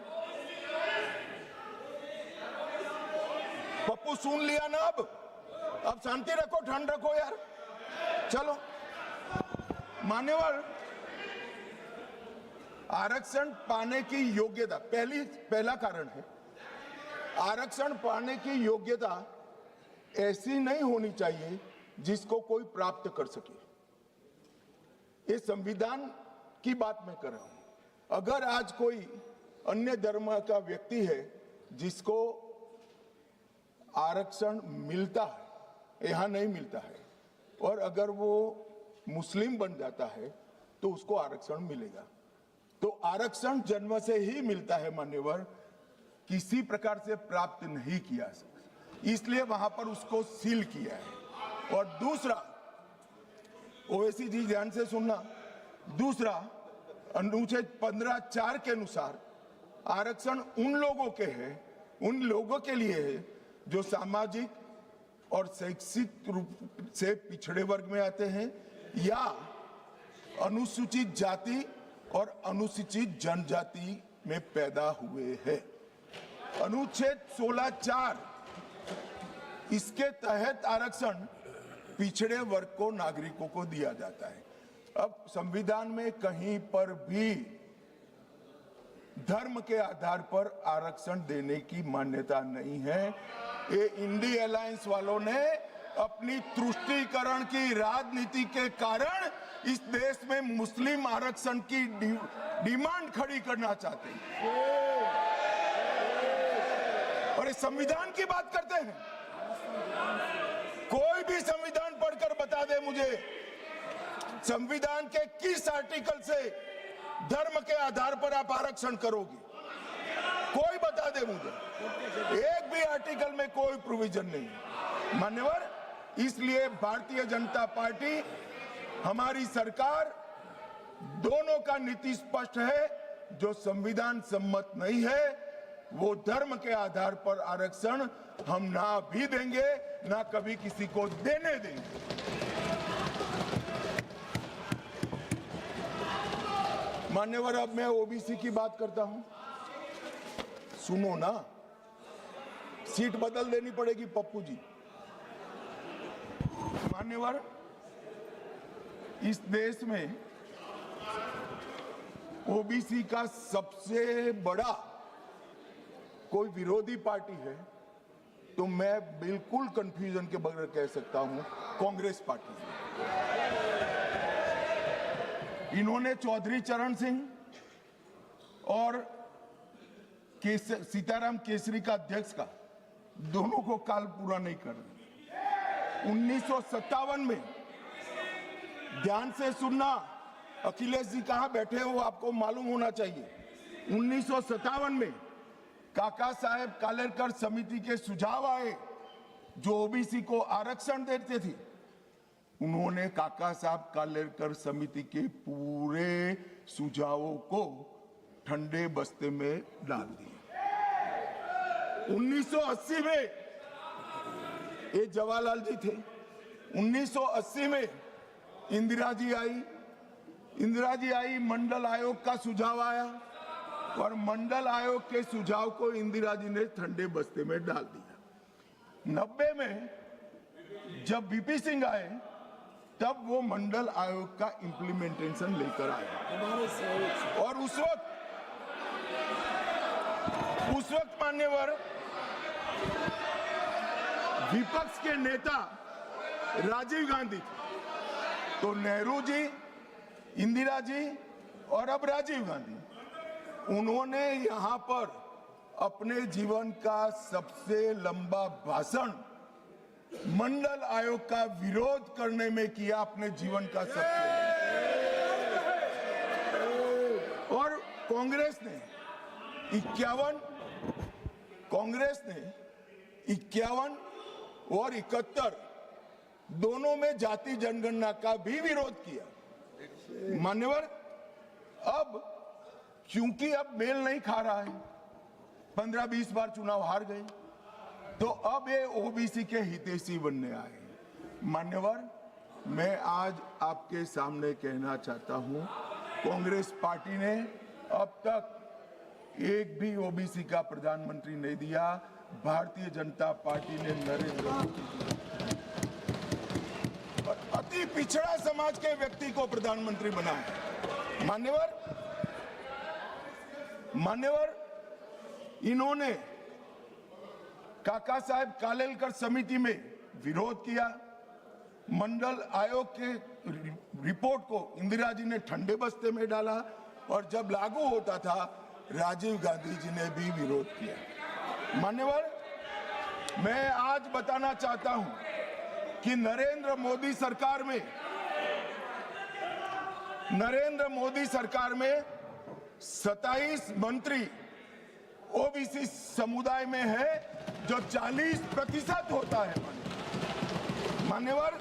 पप्पू सुन लिया ना? अब शांति रखो, ठंड रखो यार। चलो मान्यवर, आरक्षण पाने की योग्यता पहला कारण है। आरक्षण पाने की योग्यता ऐसी नहीं होनी चाहिए जिसको कोई प्राप्त कर सके। ये संविधान की बात मैं कर रहा हूं। अगर आज कोई अन्य धर्म का व्यक्ति है जिसको आरक्षण मिलता है, यहां नहीं मिलता है, और अगर वो मुस्लिम बन जाता है तो उसको आरक्षण मिलेगा। तो आरक्षण जन्म से ही मिलता है मान्यवर, किसी प्रकार से प्राप्त नहीं किया, इसलिए वहां पर उसको सील किया है। और दूसरा, ओवैसी जी ध्यान से सुनना, दूसरा अनुच्छेद 15(4) के अनुसार आरक्षण उन लोगों के है, उन लोगों के लिए है जो सामाजिक और शैक्षिक रूप से पिछड़े वर्ग में आते हैं या अनुसूचित जाति और अनुसूचित जनजाति में पैदा हुए हैं। अनुच्छेद 16(4) इसके तहत आरक्षण पिछड़े वर्ग को, नागरिकों को दिया जाता है। अब संविधान में कहीं पर भी धर्म के आधार पर आरक्षण देने की मान्यता नहीं है। ये इंडी अलायंस वालों ने अपनी तुष्टीकरण की राजनीति के कारण इस देश में मुस्लिम आरक्षण की डिमांड खड़ी करना चाहते हैं। और इस संविधान की बात करते हैं। कोई भी संविधान पढ़कर बता दे मुझे, संविधान के किस आर्टिकल से धर्म के आधार पर आप आरक्षण करोगे? कोई बता दे मुझे। एक भी आर्टिकल में कोई प्रोविजन नहीं। मान्यवर, इसलिए भारतीय जनता पार्टी, हमारी सरकार, दोनों का नीति स्पष्ट है। जो संविधान सम्मत नहीं है वो धर्म के आधार पर आरक्षण हम ना भी देंगे, ना कभी किसी को देने देंगे। मान्यवर, अब मैं ओबीसी की बात करता हूं। सुनो ना, सीट बदल देनी पड़ेगी पप्पू जी। मान्यवर, इस देश में ओबीसी का सबसे बड़ा कोई विरोधी पार्टी है तो मैं बिल्कुल कंफ्यूजन के बगैर कह सकता हूं, कांग्रेस पार्टी। इन्होंने चौधरी चरण सिंह और सीताराम केसरी का अध्यक्ष का, दोनों को काल पूरा नहीं कर दिया। 1957 में, ध्यान से सुनना, अखिलेश जी कहां बैठे हो आपको मालूम होना चाहिए। 1957 में काका साहेब कालेलकर समिति के सुझाव आए जो ओबीसी को आरक्षण देते थे। उन्होंने काका साहब कालेलकर समिति के पूरे सुझावों को ठंडे बस्ते में डाल दिया। 1980 में ये जवाहरलाल जी थे। 1980 में इंदिरा जी आई, मंडल आयोग का सुझाव आया और मंडल आयोग के सुझाव को इंदिरा जी ने ठंडे बस्ते में डाल दिया। 90 में जब बीपी सिंह आए तब वो मंडल आयोग का इंप्लीमेंटेशन लेकर आए। और उस वक्त मान्यवर विपक्ष के नेता राजीव गांधी थे। तो नेहरू जी, इंदिरा जी और अब राजीव गांधी, उन्होंने यहां पर अपने जीवन का सबसे लंबा भाषण मंडल आयोग का विरोध करने में किया, अपने जीवन का सबसे। और कांग्रेस ने 51 और 71 दोनों में जाति जनगणना का भी विरोध किया। मान्यवर, अब क्योंकि अब मेल नहीं खा रहा है, 15-20 बार चुनाव हार गए, तो अब ये ओबीसी के हितैषी बनने आए हैं। मान्यवर, मैं आज आपके सामने कहना चाहता हूं, कांग्रेस पार्टी ने अब तक एक भी ओबीसी का प्रधानमंत्री नहीं दिया। भारतीय जनता पार्टी ने नरेंद्र मोदी और अति पिछड़ा समाज के व्यक्ति को प्रधानमंत्री बनाया। मान्यवर, इन्होंने काका साहेब कालेलकर समिति में विरोध किया। मंडल आयोग के रिपोर्ट को इंदिरा जी ने ठंडे बस्ते में डाला, और जब लागू होता था राजीव गांधी जी ने भी विरोध किया। मान्यवर, मैं आज बताना चाहता हूं कि नरेंद्र मोदी सरकार में 27 मंत्री ओबीसी समुदाय में है, जो 40% होता है। मान्यवर,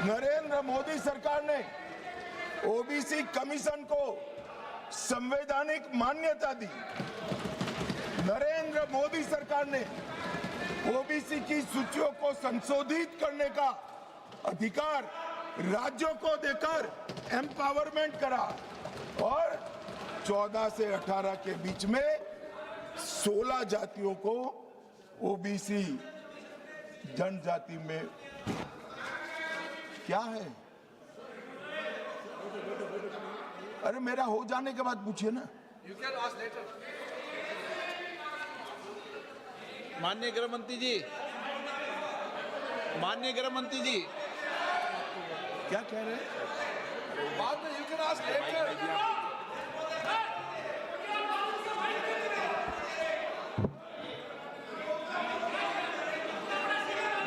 नरेंद्र मोदी सरकार ने ओबीसी कमीशन को संवैधानिक मान्यता दी। नरेंद्र मोदी सरकार ने ओबीसी की सूचियों को संशोधित करने का अधिकार राज्यों को देकर एम्पावरमेंट करा, और 14 से 18 के बीच में 16 जातियों को ओबीसी जनजाति में क्या है। अरे मेरा हो जाने के बाद पूछिए ना। माननीय गृह मंत्री जी, क्या कह रहे हैं? बाद में you can ask later.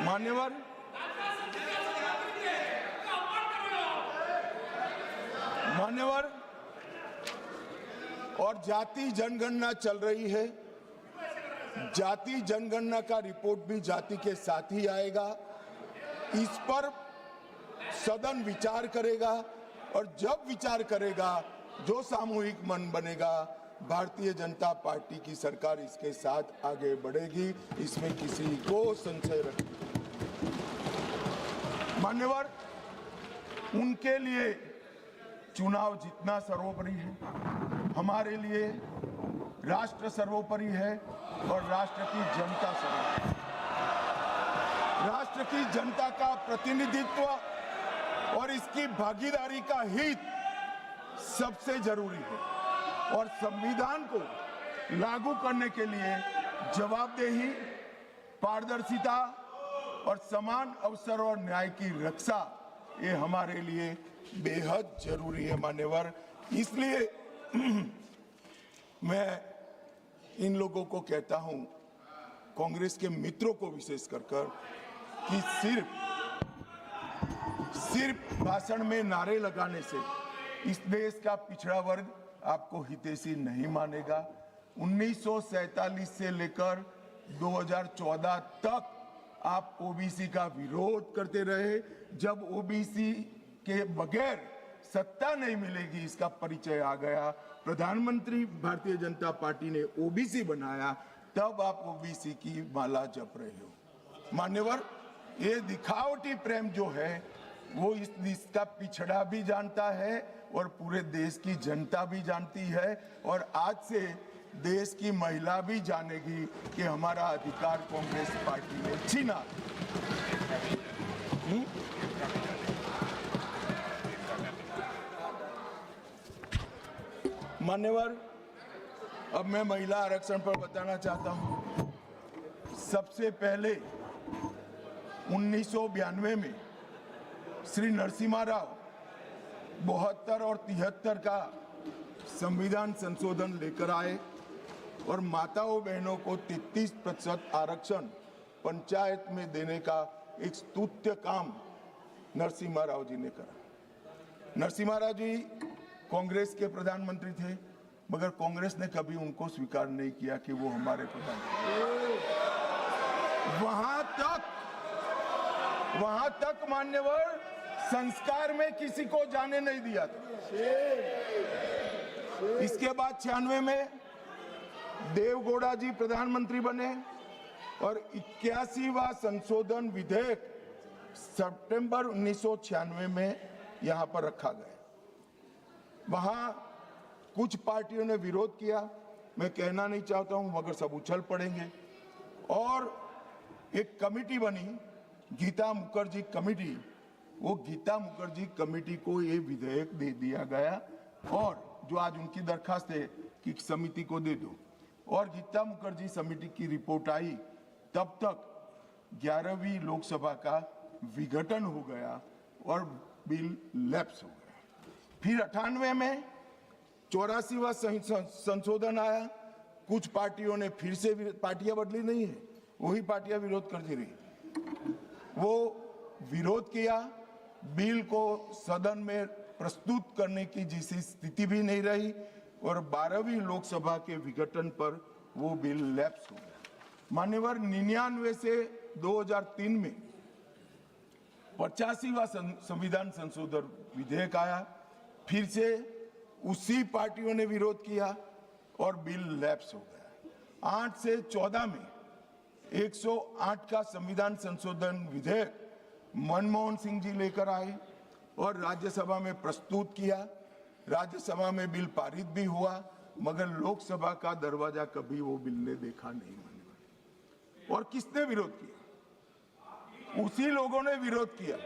मान्यवर, और जाति जनगणना चल रही है। जाति जनगणना का रिपोर्ट भी जाति के साथ ही आएगा। इस पर सदन विचार करेगा, और जब विचार करेगा, जो सामूहिक मन बनेगा, भारतीय जनता पार्टी की सरकार इसके साथ आगे बढ़ेगी। इसमें किसी को संशय रखने। मान्यवर, उनके लिए चुनाव जीतना सर्वोपरि है, हमारे लिए राष्ट्र सर्वोपरि है, और राष्ट्र की जनता सर्वोपरि। राष्ट्र की जनता का प्रतिनिधित्व और इसकी भागीदारी का हित सबसे जरूरी है, और संविधान को लागू करने के लिए जवाबदेही, पारदर्शिता और समान अवसर और न्याय की रक्षा, ये हमारे लिए बेहद जरूरी है। मान्यवर, इसलिए मैं इन लोगों को कहता हूं, कांग्रेस के मित्रों को विशेष कर कि सिर्फ भाषण में नारे लगाने से इस देश का पिछड़ा वर्ग आपको हितैषी नहीं मानेगा। 1947 से लेकर 2014 तक आप ओबीसी का विरोध करते रहे। जब ओबीसी के बगैर सत्ता नहीं मिलेगी, इसका परिचय आ गया। प्रधानमंत्री भारतीय जनता पार्टी ने ओबीसी बनाया, तब आप ओबीसी की माला जप रहे हो। मान्यवर, ये दिखावटी प्रेम जो है वो इस देश का पिछड़ा भी जानता है और पूरे देश की जनता भी जानती है, और आज से देश की महिला भी जानेगी कि हमारा अधिकार कांग्रेस पार्टी ने छीना। मान्यवर, अब मैं महिला आरक्षण पर बताना चाहता हूं। सबसे पहले 1992 में श्री नरसिम्हा राव 72 और 73 का संविधान संशोधन लेकर आए और माताओं बहनों को 33% आरक्षण पंचायत में देने का एक स्तुत्य काम नरसिम्हा राव जी ने करा। नरसिम्हा राव जी कांग्रेस के प्रधानमंत्री थे, मगर कांग्रेस ने कभी उनको स्वीकार नहीं किया कि वो हमारे प्रधानमंत्री। वहां तक मान्यवर संस्कार में किसी को जाने नहीं दिया था। इसके बाद 96 में देवगौड़ा जी प्रधानमंत्री बने और 81वां संशोधन विधेयक सितंबर 1996 में यहां पर रखा गया। वहां कुछ पार्टियों ने विरोध किया, मैं कहना नहीं चाहता हूं, मगर सब उछल पड़ेंगे और एक कमेटी बनी, गीता मुखर्जी कमेटी। वो गीता मुखर्जी कमेटी को ये विधेयक दे दिया गया और जो आज उनकी दरखास्त है कि समिति को दे दो, और गीता मुखर्जी समिति की रिपोर्ट आई, तब तक 11वीं लोकसभा का विघटन हो गया और बिल लैप्स हो गया। फिर 98 में 84वां संशोधन आया। कुछ पार्टियों ने फिर से, पार्टियां बदली नहीं है, वही पार्टियां विरोध करती रही। वो विरोध किया, बिल को सदन में प्रस्तुत करने की जैसी स्थिति भी नहीं रही और 12वीं लोकसभा के विघटन पर वो बिल लैप्स हो गया। मान्यवर 99 से 2003 में 85वां संविधान संशोधन विधेयक आया, फिर से उसी पार्टियों ने विरोध किया और बिल लैप्स हो गया। 8 से 14 में 108 का संविधान संशोधन विधेयक मनमोहन सिंह जी लेकर आए और राज्यसभा में प्रस्तुत किया। राज्यसभा में बिल पारित भी हुआ, मगर लोकसभा का दरवाजा कभी वो बिल ने देखा नहीं। और किसने विरोध किया? उसी लोगों ने विरोध किया।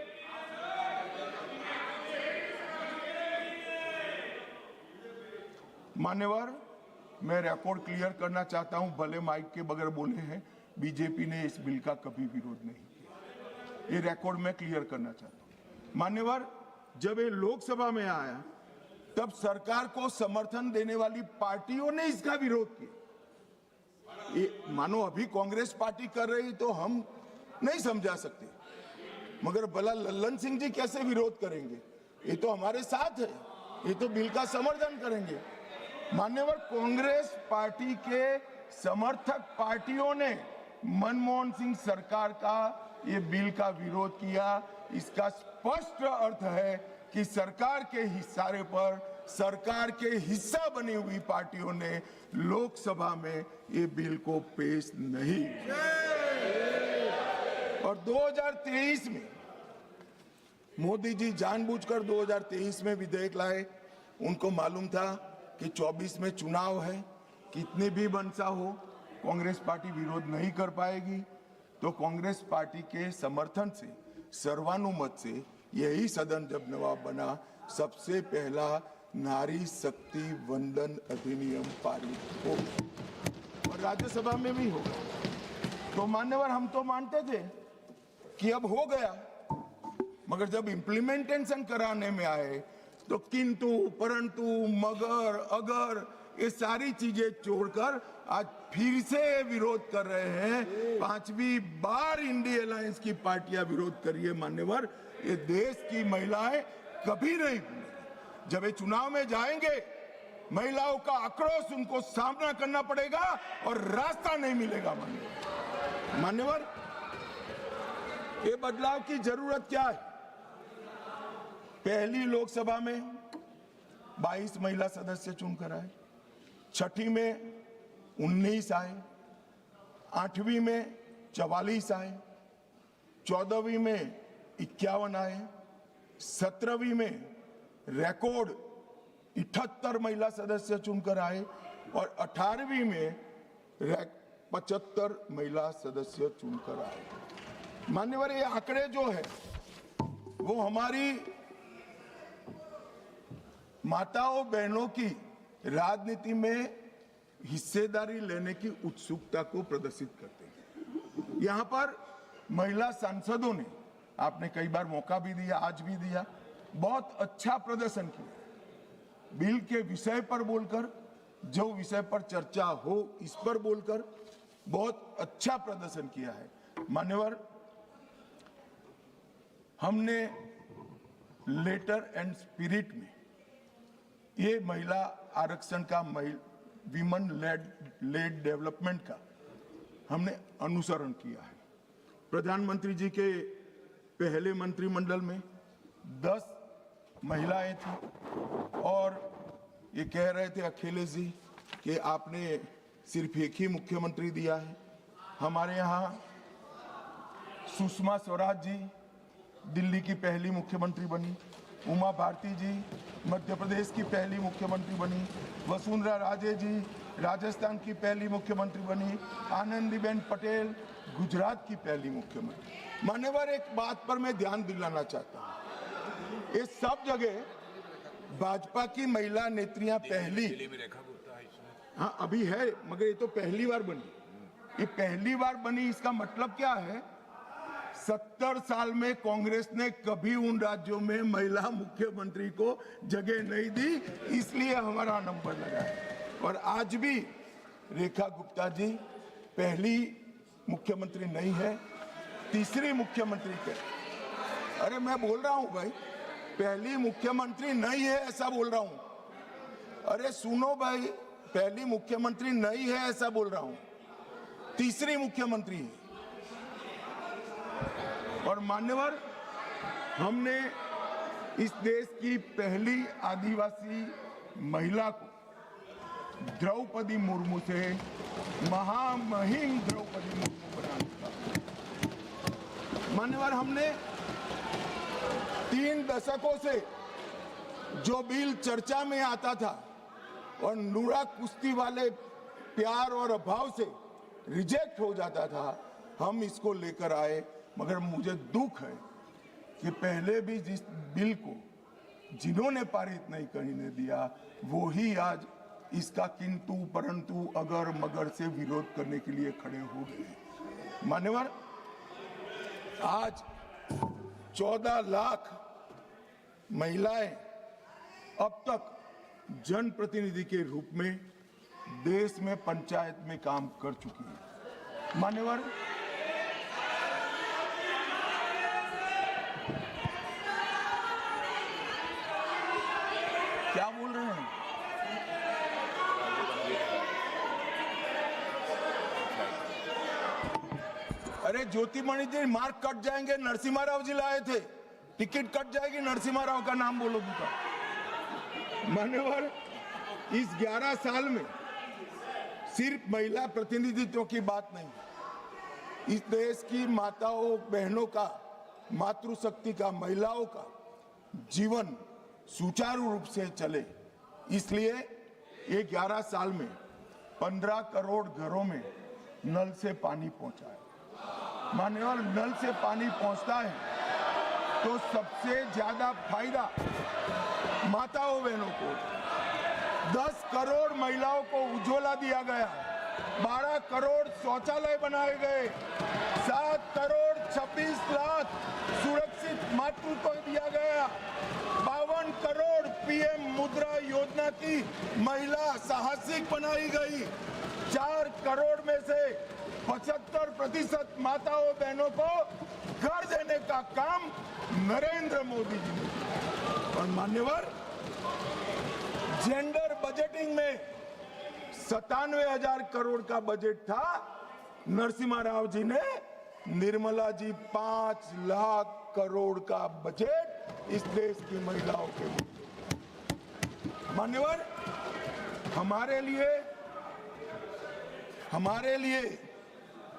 मान्यवर, मैं रिकॉर्ड क्लियर करना चाहता हूं, भले माइक के बगैर बोले हैं, बीजेपी ने इस बिल का कभी विरोध नहीं किया। ये रिकॉर्ड में क्लियर करना चाहता हूं। मान्यवर, जब ये लोकसभा में आया तब सरकार को समर्थन देने वाली पार्टियों ने इसका विरोध किया। ये मानो अभी कांग्रेस पार्टी कर रही तो हम नहीं समझा सकते, मगर भला लल्लन सिंह जी कैसे विरोध करेंगे? ये तो हमारे साथ है, ये तो बिल का समर्थन करेंगे। मान्यवर, कांग्रेस पार्टी के समर्थक पार्टियों ने मनमोहन सिंह सरकार का ये बिल का विरोध किया। इसका स्पष्ट अर्थ है कि सरकार के इशारे पर सरकार के हिस्सा बनी हुई पार्टियों ने लोकसभा में ये बिल को पेश नहीं किया। और 2023 में मोदी जी जानबूझकर 2023 में विधेयक लाए। उनको मालूम था कि 24 में चुनाव है, कितनी भी मनसा हो कांग्रेस पार्टी विरोध नहीं कर पाएगी, तो कांग्रेस पार्टी के समर्थन से सर्वानुमत से यही सदन जब नवाब बना, सबसे पहला नारी शक्ति वंदन अधिनियम पारित हो और राज्यसभा में भी होगा। तो मान्यवर, हम तो मानते थे कि अब हो गया, मगर जब इम्प्लीमेंटेशन कराने में आए तो किंतु परंतु मगर अगर ये सारी चीजें छोड़कर आज फिर से विरोध कर रहे हैं। 5वीं बार इंडिया अलायंस की पार्टियां विरोध कर रही है। मान्यवर, ये देश की महिलाएं कभी नहीं भूलेंगी। जब ये चुनाव में जाएंगे, महिलाओं का आक्रोश उनको सामना करना पड़ेगा और रास्ता नहीं मिलेगा। मान्यवर, ये बदलाव की जरूरत क्या है? पहली लोकसभा में 22 महिला सदस्य चुनकर आए, छठी में 19 आए, 8वीं में 44 आए, 14वीं में 51 आए, 17वीं में रिकॉर्ड 78 महिला सदस्य चुनकर आए और 18वीं में 75 महिला सदस्य चुनकर आए। मान्यवर, ये आंकड़े जो है वो हमारी माताओं बहनों की राजनीति में हिस्सेदारी लेने की उत्सुकता को प्रदर्शित करते हैं। यहाँ पर महिला सांसदों ने, आपने कई बार मौका भी दिया, आज भी दिया, बहुत अच्छा प्रदर्शन किया। बिल के विषय पर बोलकर, जो विषय पर चर्चा हो इस पर बोलकर बहुत अच्छा प्रदर्शन किया है। मान्यवर, हमने लेटर एंड स्पिरिट में ये महिला आरक्षण का, विमेन लेड डेवलपमेंट का हमने अनुसरण किया है। प्रधानमंत्री जी के पहले मंत्रिमंडल में 10 महिलाएं थी और ये कह रहे थे अखिलेश जी कि आपने सिर्फ एक ही मुख्यमंत्री दिया है। हमारे यहाँ सुषमा स्वराज जी दिल्ली की पहली मुख्यमंत्री बनी, उमा भारती जी मध्य प्रदेश की पहली मुख्यमंत्री बनी, वसुंधरा राजे जी राजस्थान की पहली मुख्यमंत्री बनी, आनंदीबेन पटेल गुजरात की पहली मुख्यमंत्री। मान्यवर, एक बात पर मैं ध्यान दिलाना चाहता हूँ, ये सब जगह भाजपा की महिला नेत्रियां पहली, हाँ अभी है, मगर ये तो पहली बार बनी। ये पहली बार बनी, इसका मतलब क्या है? 70 साल में कांग्रेस ने कभी उन राज्यों में महिला मुख्यमंत्री को जगह नहीं दी, इसलिए हमारा नंबर लगा है। और आज भी रेखा गुप्ता जी पहली मुख्यमंत्री नहीं है, तीसरी मुख्यमंत्री के। अरे मैं बोल रहा हूं भाई, पहली मुख्यमंत्री नहीं है ऐसा बोल रहा हूं। अरे सुनो भाई, पहली मुख्यमंत्री नहीं है ऐसा बोल रहा हूं, तीसरी मुख्यमंत्री है। और मान्यवर, हमने इस देश की पहली आदिवासी महिला को द्रौपदी मुर्मू से महामहिम द्रौपदी मुर्मू बना दिया। मान्यवर, हमने 3 दशकों से जो बिल चर्चा में आता था और नूरा कुश्ती वाले प्यार और अभाव से रिजेक्ट हो जाता था, हम इसको लेकर आए। मगर मुझे दुख है कि पहले भी जिस बिल को जिन्होंने पारित नहीं करने दिया, वो ही आज इसका किंतु परंतु अगर मगर से विरोध करने के लिए खड़े हो गए। मान्यवर, आज 14 लाख महिलाएं अब तक जनप्रतिनिधि के रूप में देश में पंचायत में काम कर चुकी है। मान्यवर, क्या बोल रहे हैं? अरे ज्योतिमणि जी, मार्क कट जाएंगे, नरसिम्हा राव जी लाए थे, टिकट कट जाएगी, नरसिम्हा राव का नाम बोलो दूसरा। मान्यवर, इस 11 साल में सिर्फ महिला प्रतिनिधित्व की बात नहीं, इस देश की माताओं बहनों का, मातृशक्ति का, महिलाओं का जीवन सुचारू रूप से चले, इसलिए ये 11 साल में 15 करोड़ घरों में नल से पानी पहुंचा है। मान्यवर, नल से पानी पहुंचता है तो सबसे ज्यादा फायदा माताओं बहनों को। 10 करोड़ महिलाओं को उज्ज्वला दिया गया, 12 करोड़ शौचालय बनाए गए, 7 करोड़ 26 लाख सुरक्षित मातृत्व दिया गया, 52 करोड़ पीएम मुद्रा योजना की महिला साहसिक बनाई गई, 4 करोड़ में से 75% माताओं बहनों को घर देने का काम नरेंद्र मोदी जी ने किया। और मान्यवर, जेंडर बजटिंग में 97,000 करोड़ का बजट था, नरसिम्हा राव जी ने, निर्मला जी 5 लाख करोड़ का बजट इस देश की महिलाओं के लिए। मान्यवर, हमारे लिए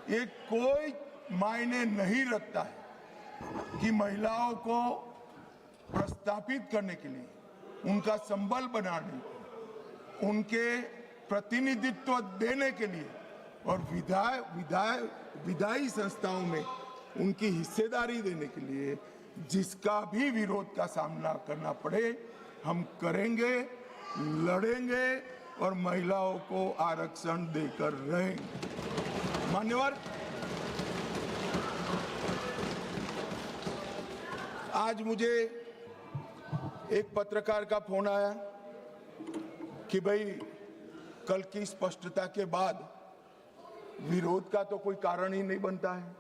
ये कोई मायने नहीं रखता है कि महिलाओं को प्रस्थापित करने के लिए, उनका संबल बनाने, उनके प्रतिनिधित्व देने के लिए और विधायी संस्थाओं में उनकी हिस्सेदारी देने के लिए जिसका भी विरोध का सामना करना पड़े, हम करेंगे, लड़ेंगे और महिलाओं को आरक्षण देकर रहेंगे। मान्यवर, आज मुझे एक पत्रकार का फोन आया कि भाई कल की स्पष्टता के बाद विरोध का तो कोई कारण ही नहीं बनता है,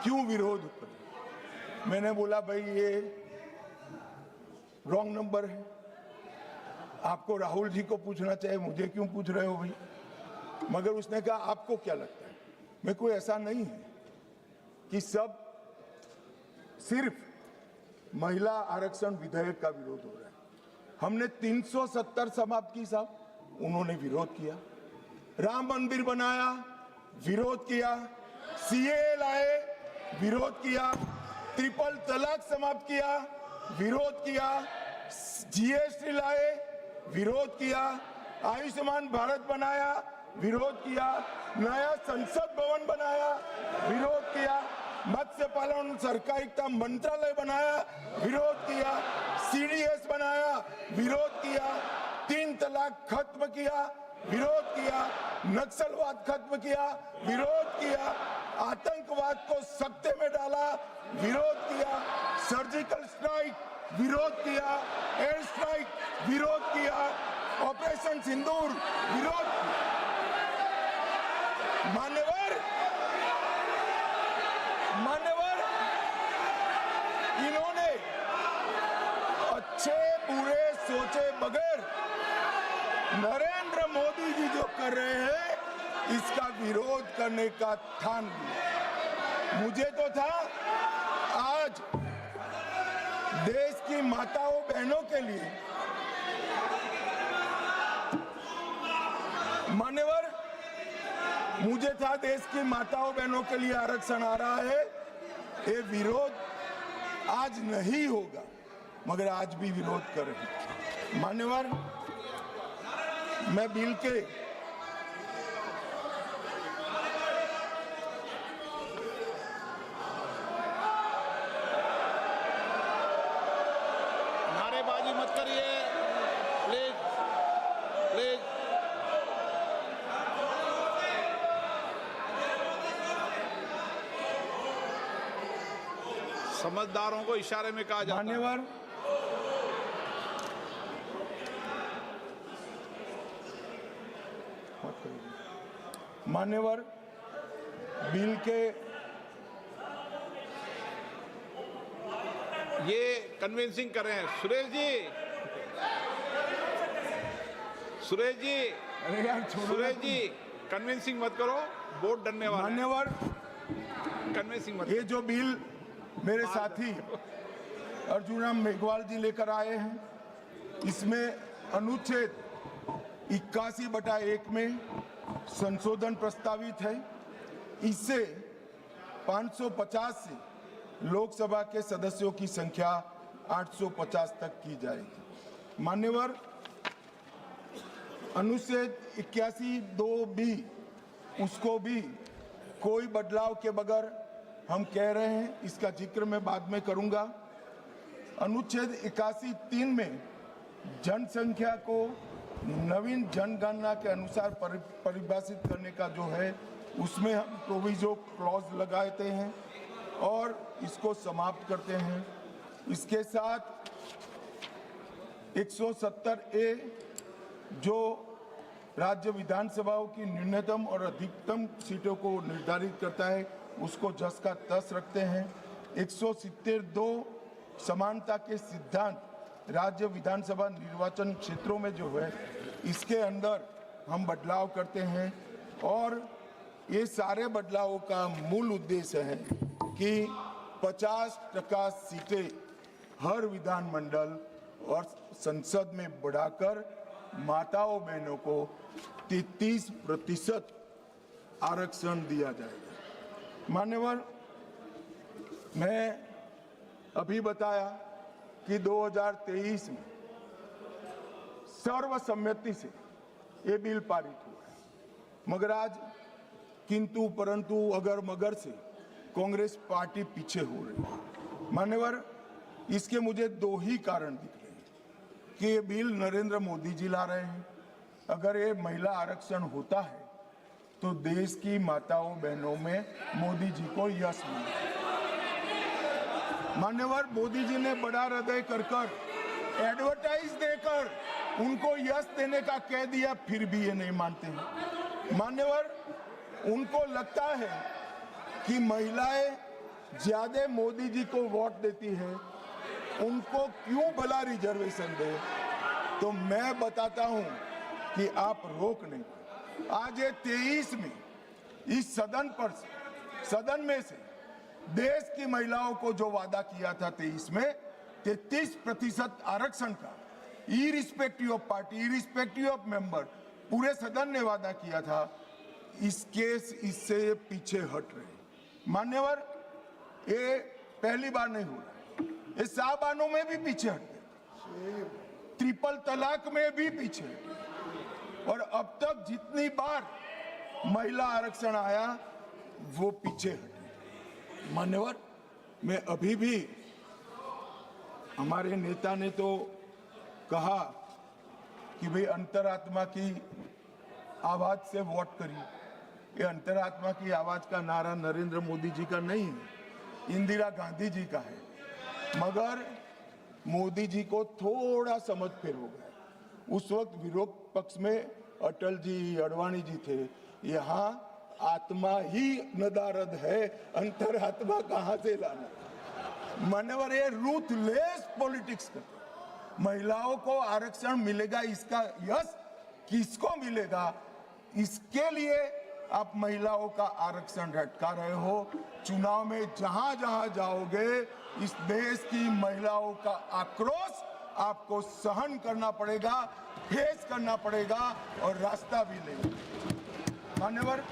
क्यों विरोध करें। मैंने बोला भाई ये रॉन्ग नंबर है, आपको राहुल जी को पूछना चाहिए, मुझे क्यों पूछ रहे हो भाई। मगर उसने कहा आपको क्या लगता है। मैं कोई ऐसा नहीं है कि सब सिर्फ महिला आरक्षण विधेयक का विरोध हो रहा है। हमने 370 समाप्त की साहब, उन्होंने विरोध किया। राम मंदिर बनाया, विरोध किया। सीए लाए, विरोध किया। ट्रिपल तलाक समाप्त किया, विरोध किया। जीएसटी लाए, विरोध किया। आयुष्मान भारत बनाया, विरोध किया। नया संसद भवन बनाया, विरोध किया। मत्स्य पालन सहकारिता मंत्रालय बनाया, विरोध किया। सीडीएस बनाया, विरोध किया। 3 तलाक खत्म किया, विरोध किया। नक्सलवाद खत्म किया, विरोध किया। आतंकवाद को सख्ते में डाला, विरोध किया। सर्जिकल स्ट्राइक, विरोध किया। एयर स्ट्राइक, विरोध किया। ऑपरेशन सिंदूर, विरोध किया। मान्यवर, इन्होंने अच्छे बुरे सोचे बगैर नरेंद्र मोदी जी जो कर रहे हैं इसका विरोध करने का ठान लिया। मुझे तो था आज देश की माताओं बहनों के लिए, मान्यवर, मुझे था देश की माताओं बहनों के लिए आरक्षण आ रहा है, ये विरोध आज नहीं होगा, मगर आज भी विरोध कर रहे हैं। मान्यवर, मैं बिल के नारेबाजी मत करिए प्लीज, प्लीज। समझदारों को इशारे में कहा जाता है। मान्यवर, मान्यवर, बिल के ये कन्विंसिंग कर रहे हैं। सुरेश जी, सुरेश जी, अरे यार छोड़ो। सुरेश जी, कन्विंसिंग मत करो, वोट डरने वाले। मान्यवर, कन्विंसिंग मत ये जो बिल मेरे साथी अर्जुन मेघवाल जी लेकर आए हैं, इसमें अनुच्छेद 81/1 में संशोधन प्रस्तावित है। इससे 550 से लोकसभा के सदस्यों की संख्या 850 तक की जाएगी। मान्यवर, अनुच्छेद 81(2)(b) उसको भी कोई बदलाव के बगैर हम कह रहे हैं, इसका जिक्र मैं बाद में करूंगा। अनुच्छेद 81(3) में जनसंख्या को नवीन जनगणना के अनुसार परिभाषित करने का जो है, उसमें हम प्रोविजो क्लॉज लगाते हैं और इसको समाप्त करते हैं। इसके साथ 170A जो राज्य विधानसभाओं की न्यूनतम और अधिकतम सीटों को निर्धारित करता है, उसको जस का तस रखते हैं। 170(2) समानता के सिद्धांत राज्य विधानसभा निर्वाचन क्षेत्रों में जो है, इसके अंदर हम बदलाव करते हैं। और ये सारे बदलावों का मूल उद्देश्य है कि 50% सीटें हर विधानमंडल और संसद में बढ़ाकर माताओं बहनों को 33% आरक्षण दिया जाएगा। मान्यवर, मैं अभी बताया कि 2023 में सर्वसम्मति से ये बिल पारित हुआ है, मगर आज किंतु परंतु अगर मगर से कांग्रेस पार्टी पीछे हो रही है। मान्यवर, इसके मुझे 2 ही कारण दिख रहे हैं कि ये बिल नरेंद्र मोदी जी ला रहे हैं। अगर ये महिला आरक्षण होता है तो देश की माताओं बहनों में मोदी जी को यश मिलेगा। मान्यवर, मोदी जी ने बड़ा हृदय कर एडवर्टाइज देकर उनको यश देने का कह दिया, फिर भी ये नहीं मानते हैं। मान्यवर, उनको लगता है कि महिलाएं ज्यादा मोदी जी को वोट देती है, उनको क्यों भला रिजर्वेशन दे। तो मैं बताता हूं कि आप रोक नहीं। आज ये 23 में इस सदन में से देश की महिलाओं को जो वादा किया था 23 में 33% आरक्षण का, irrespective of party, irrespective of member, पूरे सदन ने वादा किया था, इससे पीछे हट रहे। मान्यवर, ये पहली बार नहीं हुआ, ये साबानों में भी पीछे हट गए, ट्रिपल तलाक में भी पीछे हट गए, और अब तक जितनी बार महिला आरक्षण आया वो पीछे हटे। मान्यवर, मैं अभी भी, हमारे नेता ने तो कहा कि भाई अंतरात्मा की आवाज से वोट करिए। ये अंतरात्मा की आवाज का नारा नरेंद्र मोदी जी का नहीं है, इंदिरा गांधी जी का है। मगर मोदी जी को थोड़ा समझ फेर हो गया। उस वक्त विरोध पक्ष में अटल जी, अडवाणी जी थे। यहाँ आत्मा ही नदारद है, अंतरात्मा कहां से लाना। मान्यवर, ये रूथलेस पॉलिटिक्स करते। महिलाओं को आरक्षण मिलेगा, इसका यश किसको मिलेगा, इसके लिए आप महिलाओं का आरक्षण लटका रहे हो। चुनाव में जहां जहां जाओगे, इस देश की महिलाओं का आक्रोश आपको सहन करना पड़ेगा, फेस करना पड़ेगा, और रास्ता भी लेंगे। मान्यवर,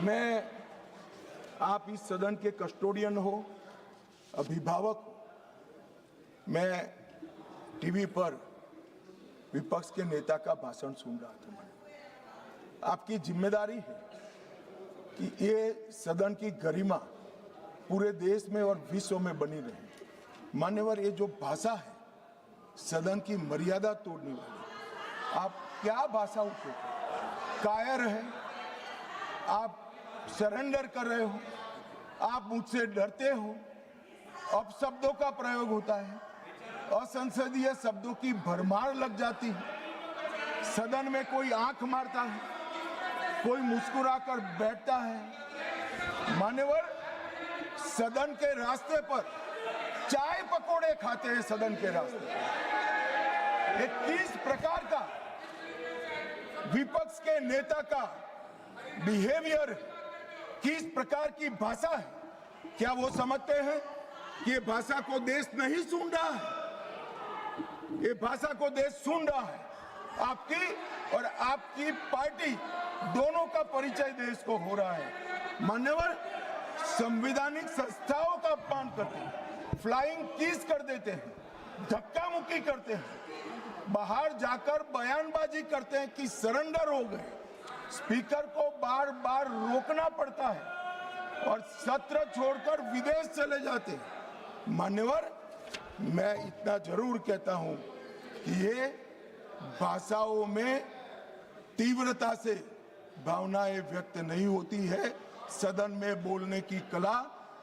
मैं, आप इस सदन के कस्टोडियन हो, अभिभावक हो। मैं टीवी पर विपक्ष के नेता का भाषण सुन रहा था। आपकी जिम्मेदारी है कि ये सदन की गरिमा पूरे देश में और विश्व में बनी रहे। मान्यवर, ये जो भाषा है सदन की मर्यादा तोड़ने वाली, आप क्या भाषा उपयोग, कायर है, आप सरेंडर कर रहे हो, आप मुझसे डरते हो, अपशब्दों का प्रयोग होता है, असंसदीय शब्दों की भरमार लग जाती है। सदन में कोई आंख मारता है, कोई मुस्कुराकर बैठता है। मान्यवर, सदन के रास्ते पर चाय पकोड़े खाते हैं। सदन के रास्ते पर किस प्रकार का विपक्ष के नेता का बिहेवियर, किस प्रकार की भाषा है, क्या वो समझते हैं कि ये भाषा को देश नहीं सुन रहा है? ये भाषा को देश सुन रहा है। आपकी और आपकी पार्टी दोनों का परिचय देश को हो रहा है। मान्यवर, संवैधानिक संस्थाओं का अपमान करते हैं, फ्लाइंग किस कर देते हैं, धक्का मुक्की करते हैं, बाहर जाकर बयानबाजी करते हैं कि सरेंडर हो गए। स्पीकर को बार बार रोकना पड़ता है और सत्र छोड़कर विदेश चले जाते हैं। मान्यवर, मैं इतना जरूर कहता हूं कि ये भाषाओं में तीव्रता से भावनाएं व्यक्त नहीं होती है। सदन में बोलने की कला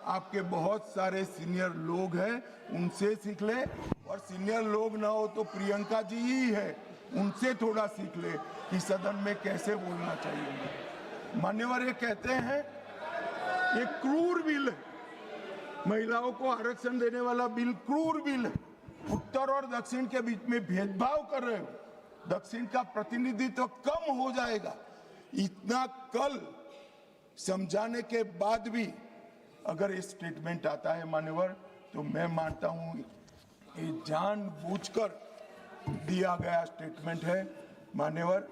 आपके बहुत सारे सीनियर लोग हैं, उनसे सीख ले, और सीनियर लोग ना हो तो प्रियंका जी ही है, उनसे थोड़ा सीख ले कि सदन में कैसे बोलना चाहिए। मान्यवर, ये कहते हैं ये क्रूर बिल है, महिलाओं को आरक्षण देने वाला बिल क्रूर बिल है, उत्तर और दक्षिण के बीच में भेदभाव कर रहे हो, दक्षिण का प्रतिनिधित्व कम हो जाएगा। इतना कल समझाने के बाद भी अगर ये स्टेटमेंट आता है मान्यवर, तो मैं मानता हूं ये जानबूझकर दिया गया स्टेटमेंट है। मान्यवर,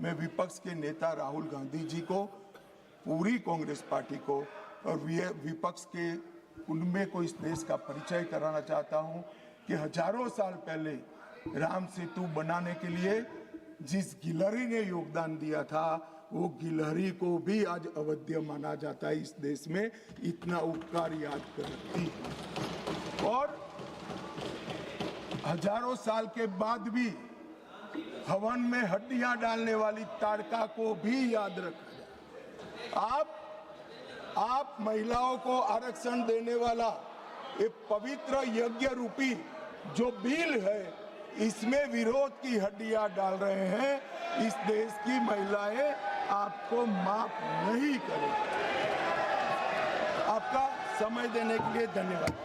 मैं विपक्ष के नेता राहुल गांधी जी को, पूरी कांग्रेस पार्टी को और विपक्ष के उनमें को इस देश का परिचय कराना चाहता हूं कि हजारों साल पहले राम सेतु बनाने के लिए जिस गिलहरी ने योगदान दिया था, वो गिलहरी को भी आज अवध्य माना जाता है। इस देश में इतना उपकार याद करती है, और हजारों साल के बाद भी हवन में हड्डियां डालने वाली ताड़का को भी याद रखा जाए। आप महिलाओं को आरक्षण देने वाला ये पवित्र यज्ञ रूपी जो बिल है, इसमें विरोध की हड्डियां डाल रहे हैं। इस देश की महिलाएं आपको माफ नहीं करेंगी। आपका समय देने के लिए धन्यवाद।